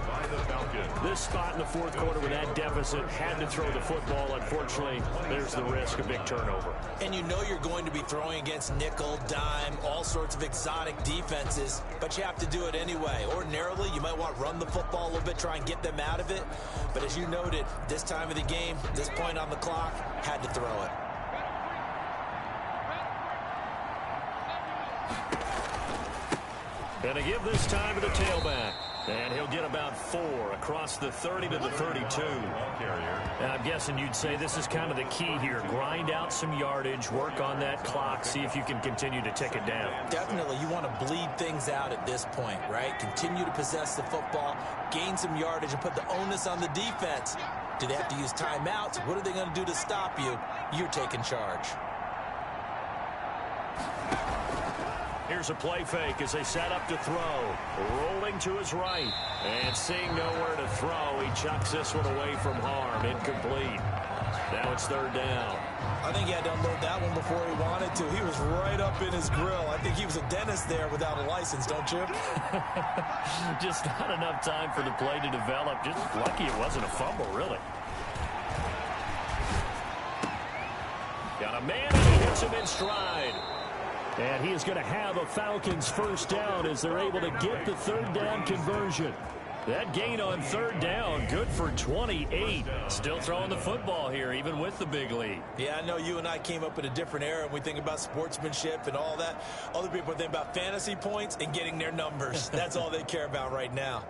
This spot in the fourth quarter with that deficit, had to throw the football. Unfortunately, there's the risk of big turnover. And you know you're going to be throwing against nickel, dime, all sorts of exotic defenses, but you have to do it anyway. Ordinarily, you might want to run the football a little bit, try and get them out of it. But as you noted, this time of the game, this point on the clock, had to throw it. And to give this time to the tailback. And he'll get about 4 across the 30 to the 32. And I'm guessing you'd say this is kind of the key here. Grind out some yardage, work on that clock, see if you can continue to tick it down. Definitely, you want to bleed things out at this point, right? Continue to possess the football, gain some yardage, and put the onus on the defense. Do they have to use timeouts? What are they going to do to stop you? You're taking charge. Here's a play fake as they set up to throw. Rolling to his right. And seeing nowhere to throw, he chucks this one away from harm. Incomplete. Now it's 3rd down. I think he had to unload that one before he wanted to. He was right up in his grill. I think he was a dentist there without a license, don't you? Just not enough time for the play to develop. Just lucky it wasn't a fumble, really. Got a man and he hits him in stride. And he is going to have a Falcons first down as they're able to get the 3rd down conversion. That gain on 3rd down, good for 28. Still throwing the football here, even with the big lead. Yeah, I know you and I came up in a different era, and we think about sportsmanship and all that. Other people think about fantasy points and getting their numbers. That's all they care about right now.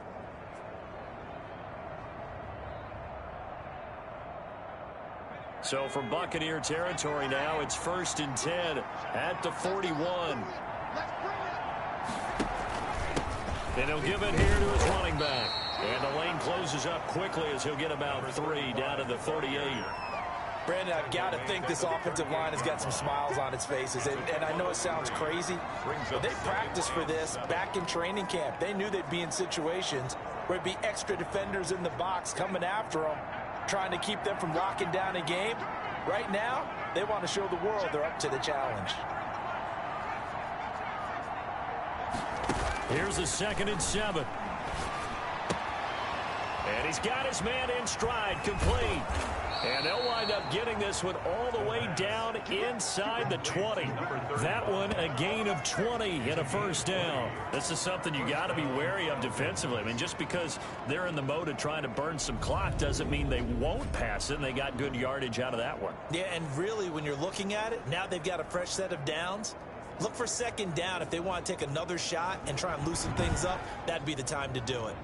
So from Buccaneer territory now, it's 1st and 10 at the 41. And he'll give it here to his running back. And the lane closes up quickly as he'll get about 3 down to the 38. Brandon, I've got to think this offensive line has got some smiles on its faces. And I know it sounds crazy, but they practiced for this back in training camp. They knew they'd be in situations where it'd be extra defenders in the box coming after them, trying to keep them from locking down a game. Right now, they want to show the world they're up to the challenge. Here's a 2nd and 7. And he's got his man in stride, complete. And they'll wind up getting this one all the way down inside the 20. That one a gain of 20 and a first down. This is something you got to be wary of defensively. I mean, just because they're in the mode of trying to burn some clock doesn't mean they won't pass it, and they got good yardage out of that one. Yeah, and really, when you're looking at it, now they've got a fresh set of downs. Look for 2nd down. If they want to take another shot and try and loosen things up, that'd be the time to do it.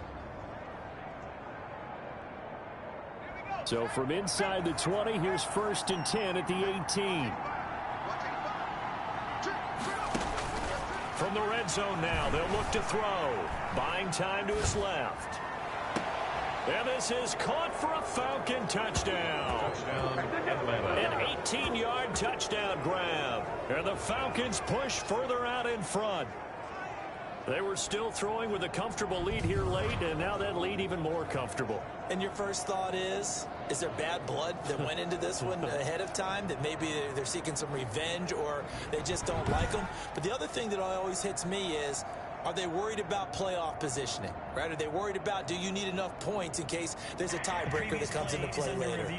So from inside the 20, here's 1st and 10 at the 18. From the red zone now, they'll look to throw. Buying time to his left. And this is caught for a Falcon touchdown. An 18-yard touchdown grab. And the Falcons push further out in front. They were still throwing with a comfortable lead here late, and now that lead even more comfortable. And your first thought is there bad blood that went into this one ahead of time, that maybe they're seeking some revenge or they just don't like them? But the other thing that always hits me is, are they worried about playoff positioning, right? Are they worried about, do you need enough points in case there's a tiebreaker that comes into play later?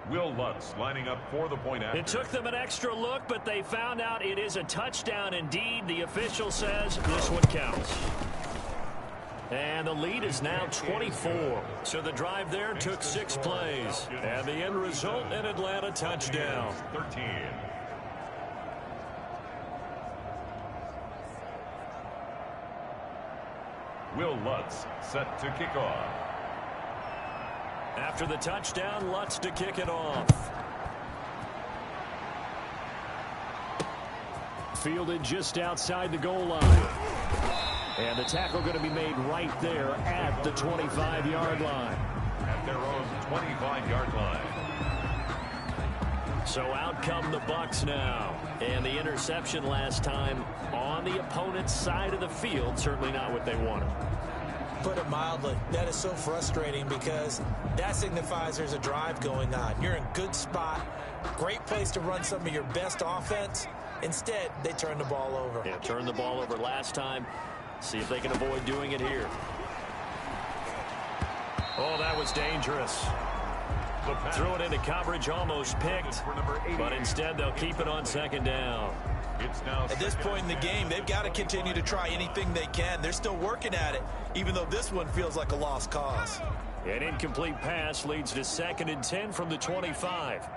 Will Lutz lining up for the point after. It took them an extra look, but they found out it is a touchdown indeed. The official says this one counts. And the lead is now 24. So the drive there took 6 plays. And the end result, an Atlanta touchdown. 13. Will Lutz set to kick off. After the touchdown, Lutz to kick it off. Fielded just outside the goal line. And the tackle going to be made right there at the 25-yard line. At their own 25-yard line. So out come the Bucs now. And the interception last time on the opponent's side of the field, certainly not what they wanted. Put it mildly, that is so frustrating because that signifies there's a drive going on. You're in good spot, great place to run some of your best offense. Instead, they turn the ball over. Yeah, turned the ball over last time. See if they can avoid doing it here. Oh, that was dangerous. Threw it into coverage, almost picked, but instead they'll keep it on second down. At this point in the game, they've got to continue to try anything they can. They're still working at it, even though this one feels like a lost cause. An incomplete pass leads to 2nd and 10 from the 25.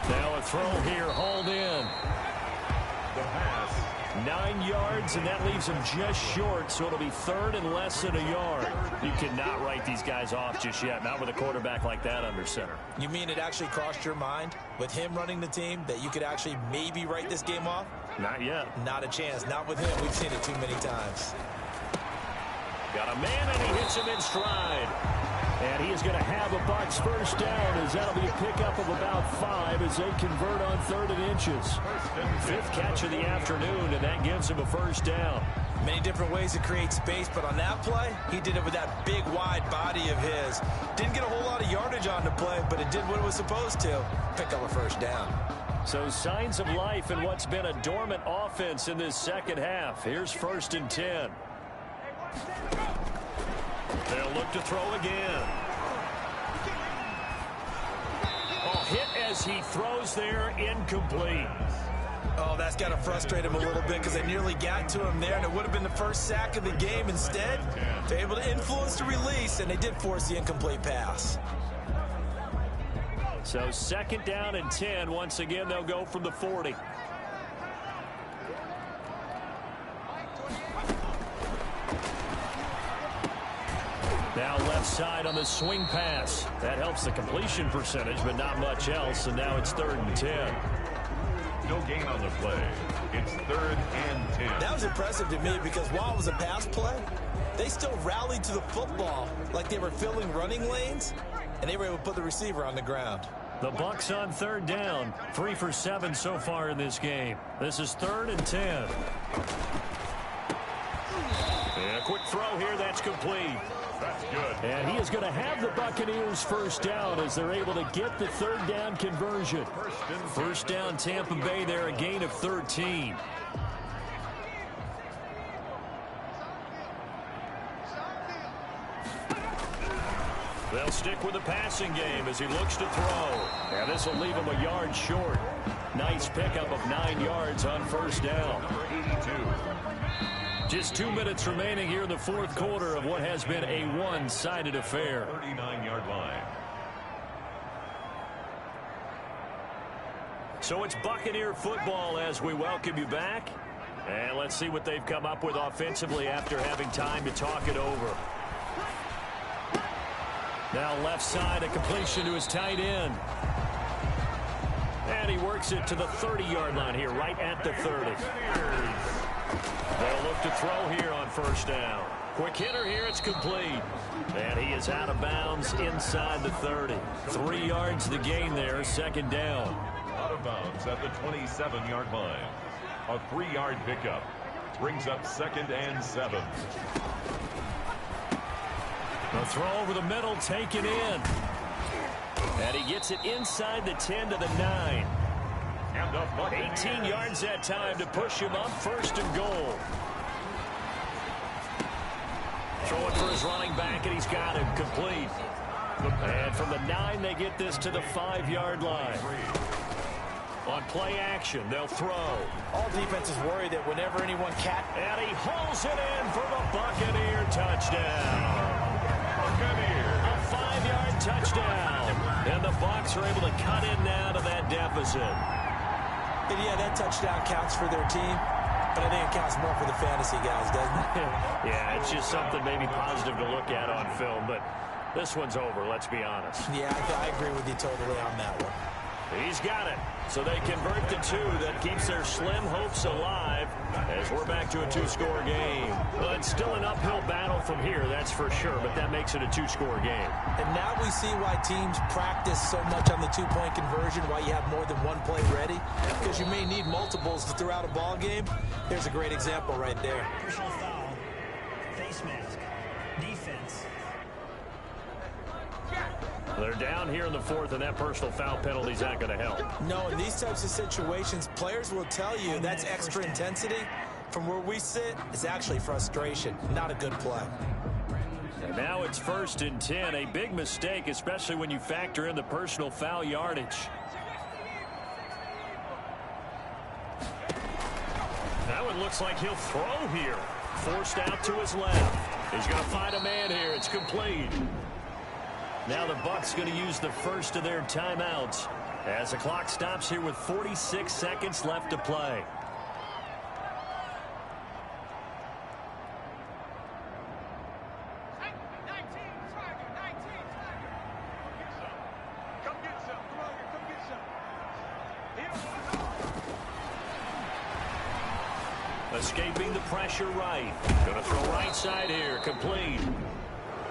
Now a throw here, hauled in. The pass. 9 yards, and that leaves him just short, so it'll be 3rd and less than a yard. You cannot write these guys off just yet, not with a quarterback like that under center. You mean it actually crossed your mind, with him running the team, that you could actually maybe write this game off? Not yet. Not a chance. Not with him. We've seen it too many times. Got a man, and he hits him in stride. And he is going to have a Bucs first down, as that'll be a pickup of about 5 as they convert on 3rd and inches. 5th catch of the afternoon, and that gives him a first down. Many different ways to create space, but on that play, he did it with that big, wide body of his. Didn't get a whole lot of yardage on the play, but it did what it was supposed to. Pick up a first down. So signs of life in what's been a dormant offense in this second half. Here's 1st and 10. They'll look to throw again. Oh, hit as he throws there, incomplete. Oh, that's got to frustrate him a little bit because they nearly got to him there, and it would have been the first sack of the game. Instead, they're able to influence the release, and they did force the incomplete pass. So 2nd down and 10. Once again, they'll go from the 40. Now left side on the swing pass. That helps the completion percentage, but not much else, and now it's 3rd and 10. No gain on the play. It's 3rd and 10. That was impressive to me because while it was a pass play, they still rallied to the football like they were filling running lanes, and they were able to put the receiver on the ground. The Bucs on 3rd down. 3 for 7 so far in this game. This is 3rd and 10. And a quick throw here. That's complete. That's good. And he is going to have the Buccaneers first down as they're able to get the 3rd down conversion. First down Tampa Bay there, a gain of 13. They'll stick with the passing game as he looks to throw. And this will leave him a yard short. Nice pickup of 9 yards on first down. Number 82. Just 2 minutes remaining here in the 4th quarter of what has been a one-sided affair. 39-yard line. So it's Buccaneer football as we welcome you back. And let's see what they've come up with offensively after having time to talk it over. Now left side, a completion to his tight end. And he works it to the 30-yard line here, right at the 30. They'll look to throw here on first down. Quick hitter here, it's complete. And he is out of bounds inside the 30. 3 yards the gain there, 2nd down. Out of bounds at the 27-yard line. A 3-yard pickup. Brings up 2nd and 7. The throw over the middle, taken in. And he gets it inside the 10 to the 9. 18 yards that time to push him up, 1st and goal. Throwing for his running back, and he's got it complete. And from the 9, they get this to the 5-yard line. On play action, they'll throw. All defenses worry that whenever anyone And he hauls it in for the Buccaneer touchdown. A 5-yard touchdown. And the Bucs are able to cut in now to that deficit. And yeah, that touchdown counts for their team, but I think it counts more for the fantasy guys, doesn't it? Yeah, it's just something maybe positive to look at on film, but this one's over, let's be honest. Yeah, I agree with you totally on that one. He's got it. So they convert the 2. That keeps their slim hopes alive as we're back to a 2-score game. Well, it's still an uphill battle from here, that's for sure, but that makes it a 2-score game. And now we see why teams practice so much on the 2-point conversion, why you have more than one play ready, because you may need multiples throughout a ball game. Here's a great example right there. Personal foul, face mask, defense. They're down here in the 4th, and that personal foul penalty is not going to help. No, in these types of situations, players will tell you that's extra intensity. From where we sit, it's actually frustration, not a good play. And now it's 1st and 10. A big mistake, especially when you factor in the personal foul yardage. That one looks like he'll throw here. Forced out to his left. He's going to find a man here. It's complete. Now the Bucs going to use the first of their timeouts as the clock stops here with 46 seconds left to play. Escaping the pressure right. Going to throw right side here. Complete.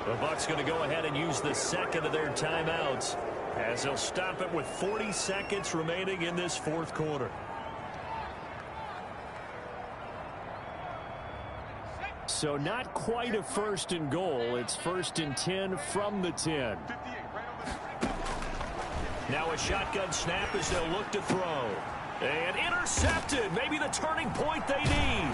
The Bucs going to go ahead and use the second of their timeouts as they'll stop it with 40 seconds remaining in this fourth quarter. So not quite a 1st and goal. It's 1st and 10 from the 10. Now a shotgun snap as they'll look to throw. And intercepted. Maybe the turning point they need.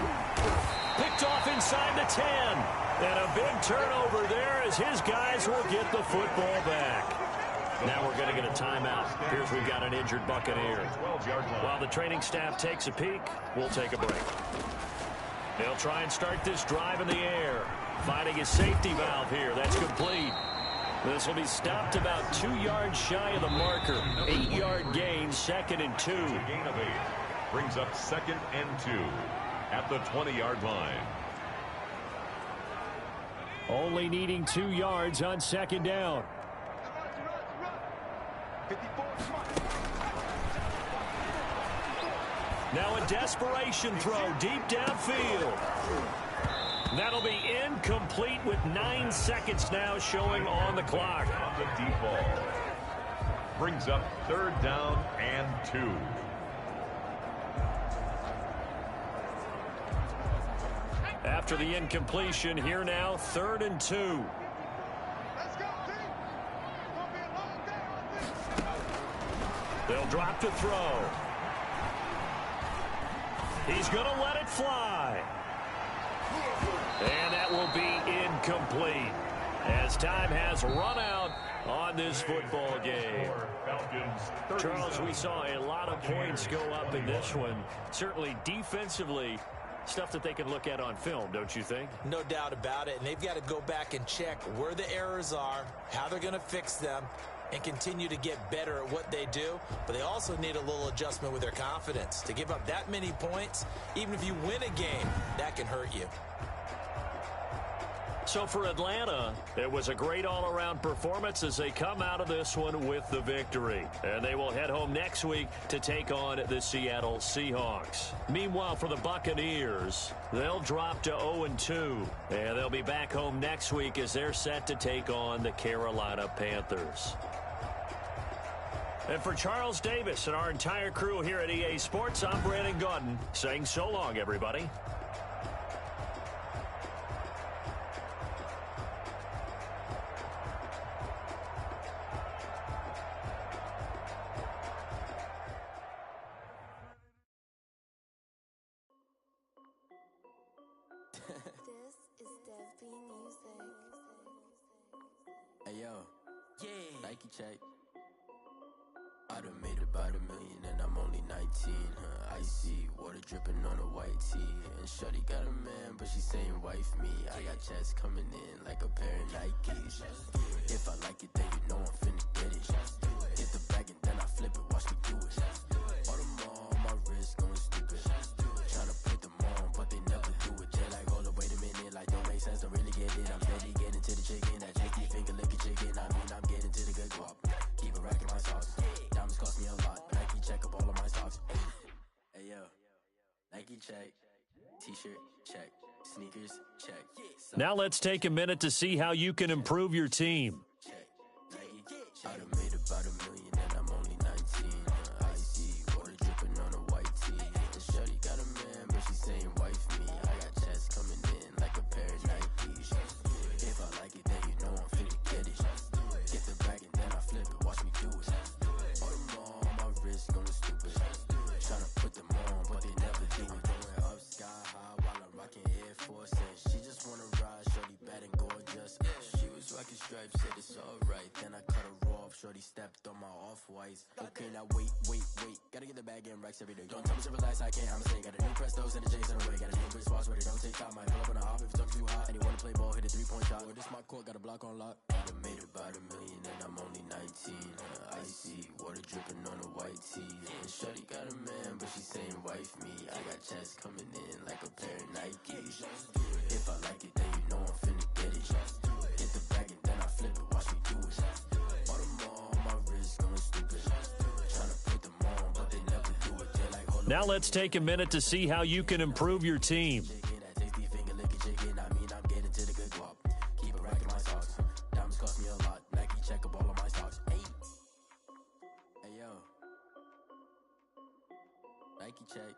Picked off inside the 10. And a big turnover there as his guys will get the football back. Now we're going to get a timeout. Here's we've got an injured Buccaneer. While the training staff takes a peek, we'll take a break. They'll try and start this drive in the air. Finding a safety valve here. That's complete. This will be stopped about 2 yards shy of the marker. 8-yard gain, 2nd and 2. Gain of 8 brings up 2nd and 2 at the 20-yard line. Only needing 2 yards on 2nd down. Now a desperation throw deep downfield. That'll be incomplete with 9 seconds now showing on the clock. On the deep ball. Brings up 3rd down and 2. After the incompletion, here now, 3rd and 2. They'll drop to throw. He's going to let it fly. And that will be incomplete as time has run out on this football game. Charles, we saw a lot of points go up in this one. Certainly defensively, stuff that they can look at on film, don't you think? No doubt about it. And they've got to go back and check where the errors are, how they're going to fix them, and continue to get better at what they do. But they also need a little adjustment with their confidence. To give up that many points, even if you win a game, that can hurt you. So for Atlanta, it was a great all-around performance as they come out of this one with the victory. And they will head home next week to take on the Seattle Seahawks. Meanwhile, for the Buccaneers, they'll drop to 0-2. And they'll be back home next week as they're set to take on the Carolina Panthers. And for Charles Davis and our entire crew here at EA Sports, I'm Brandon Gaudin saying so long, everybody. Hey yo, yeah, Nike check. I done made about $1 million and I'm only 19. Icy water dripping on a white tee. And shorty got a man, but she saying wife me. I got checks coming in like a pair of Nikes. If I like it, then you know I'm finna get it. Get the bag and then I flip it. Watch me do it. All them on my wrist going stupid. Tryna put them on, but they never do it. They're like, hold up, wait a minute. Like, don't make sense, don't really get it. I'm steady getting to the chicken. That cheeky finger licking chicken. I mean, I'm getting to the good guap. Keep it racking my sauce. Diamonds cost me a lot. Nike check up all of my stocks. Hey yo, Nike check. T-shirt check. Sneakers check. Now let's take a minute to see how you can improve your team. I done made about $1 million and I'm only 19. Icy water dripping on a white tee. The shorty got a man, but she saying wife me. I got checks coming in like a pair of Nikes. If I like it, then you know I'm finna get it. Get the bag and then I flip it. Watch me do it. All them on my wrist going stupid. Tryna put them on, but they never do it. Going up sky high while I'm rocking Air Force. And she just wanna ride, shorty bad and gorgeous. She off-whites. Okay, now wait. Gotta get the bag and racks every day. Don't tell me to relax, I can't, I'm a stay. Got a new Prestos and a Jason away. Got a new Chris Fox ready, don't take time. Might pull up on a hop if it's too hot. And you wanna play ball, hit a 3-point shot. Or this my court, got a block on lock. I done made about $1 million and I'm only 19. Icy, water dripping on a white tee. And shorty got a man, but she saying wife me. I got checks coming in like a pair of Nikes. If I like it, then you know I'm finna get it. Hit the bag and then I flip it, watch me do it. Bought them all on my wrist, going stupid. Tryna put them on, but they never do it. They're like, hold on. Now let's take a minute to see how you can improve your team. Nike check.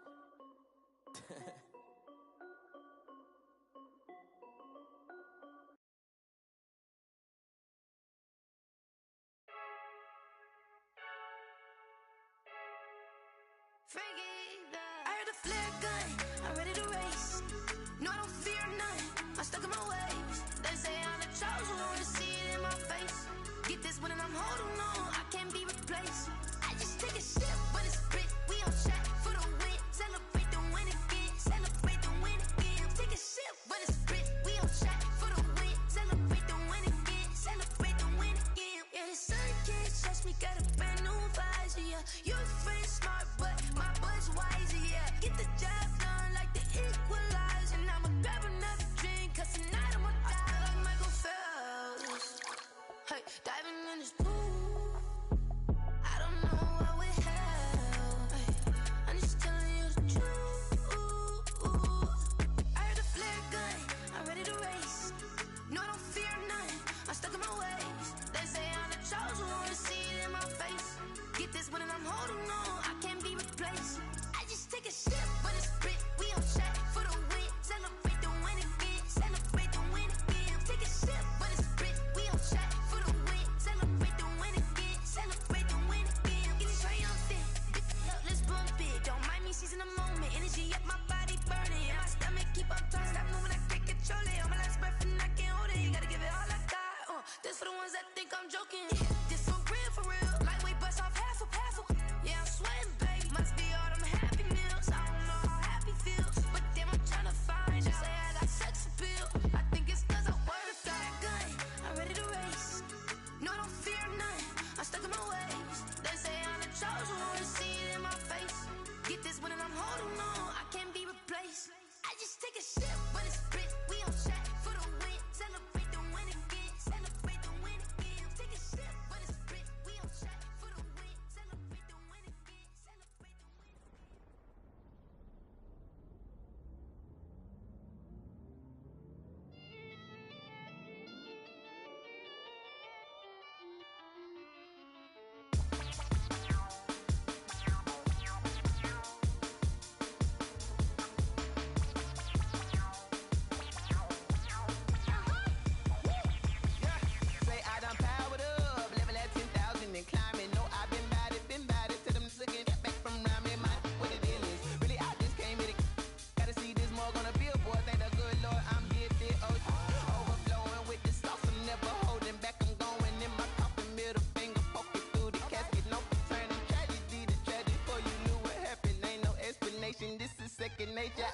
I heard a flare gun, I'm ready to race. No, I don't fear none, I'm stuck in my ways. They say I'm the chosen one, to see it in my face. Get this one and I'm holding on, I can't be replaced. I just take a sip, but it's spit, we on track for the win. Celebrate the win again, celebrate the win again. Take a sip, but it's spit, we on track for the win. Celebrate the win again, celebrate the win again. Yeah, the sun can't touch me, got a brand new visor, yeah. Your friend smart, but my bud's wiser, yeah. Get the job done like the equalizer. And I'ma grab another drink, cause tonight I'ma die like Michael Phelps. Hey, diving in this pool, I don't know what would help. Hey, I'm just telling you the truth. I heard a flare gun, I'm ready to race. No, I don't fear none, I'm stuck in my ways. They say I'm the chosen one, to see it in my face. Get this one and I'm holding on, I can't be replaced. I just take a sip, but it's spit, we on track for the win. Celebrate the win again, celebrate the win again. Take a sip, but it's spit, we on track for the win. Celebrate the win again, celebrate the win again. Get it triumphant, look, let's bump it. Don't mind me seizing the moment, energy up my body burning. And my stomach keep on turning, stop moving, I can't control it. On my last breath and I can't hold it. You gotta give it all I got, this for the ones that think I'm joking. This for real, lightweight bust off half a. Yeah, I'm sweating, babe, must be all them happy meals. I don't know how happy feels, but damn, I'm tryna find out. Say I got sex appeal, I think it's cause I work out. Gun, I'm ready to race. No, I don't fear none, I'm stuck in my ways. They say I'm the chosen one, to see it in my face. Get this one and I'm holding on, I can't be replaced. I just take a sip, but it's spit, we on track for the win. Celebrate the win again, celebrate the win again. Take a sip, but it's spit, we on track for the win. Celebrate the win again, celebrate the win again. Say I done powered up, level at 10,000 and climbing. No, I've been bad it to them looking back from around me. My what the deal is, really I just came in it. Gotta see this more gonna be a boy. Thank the good Lord, I'm gifted. Overflowing with the sauce, I'm never holding back. I'm going in my coffin, middle finger poking through the casket. No turning tragedy to tragedy. Before you knew what happened, ain't no explanation. This is second nature.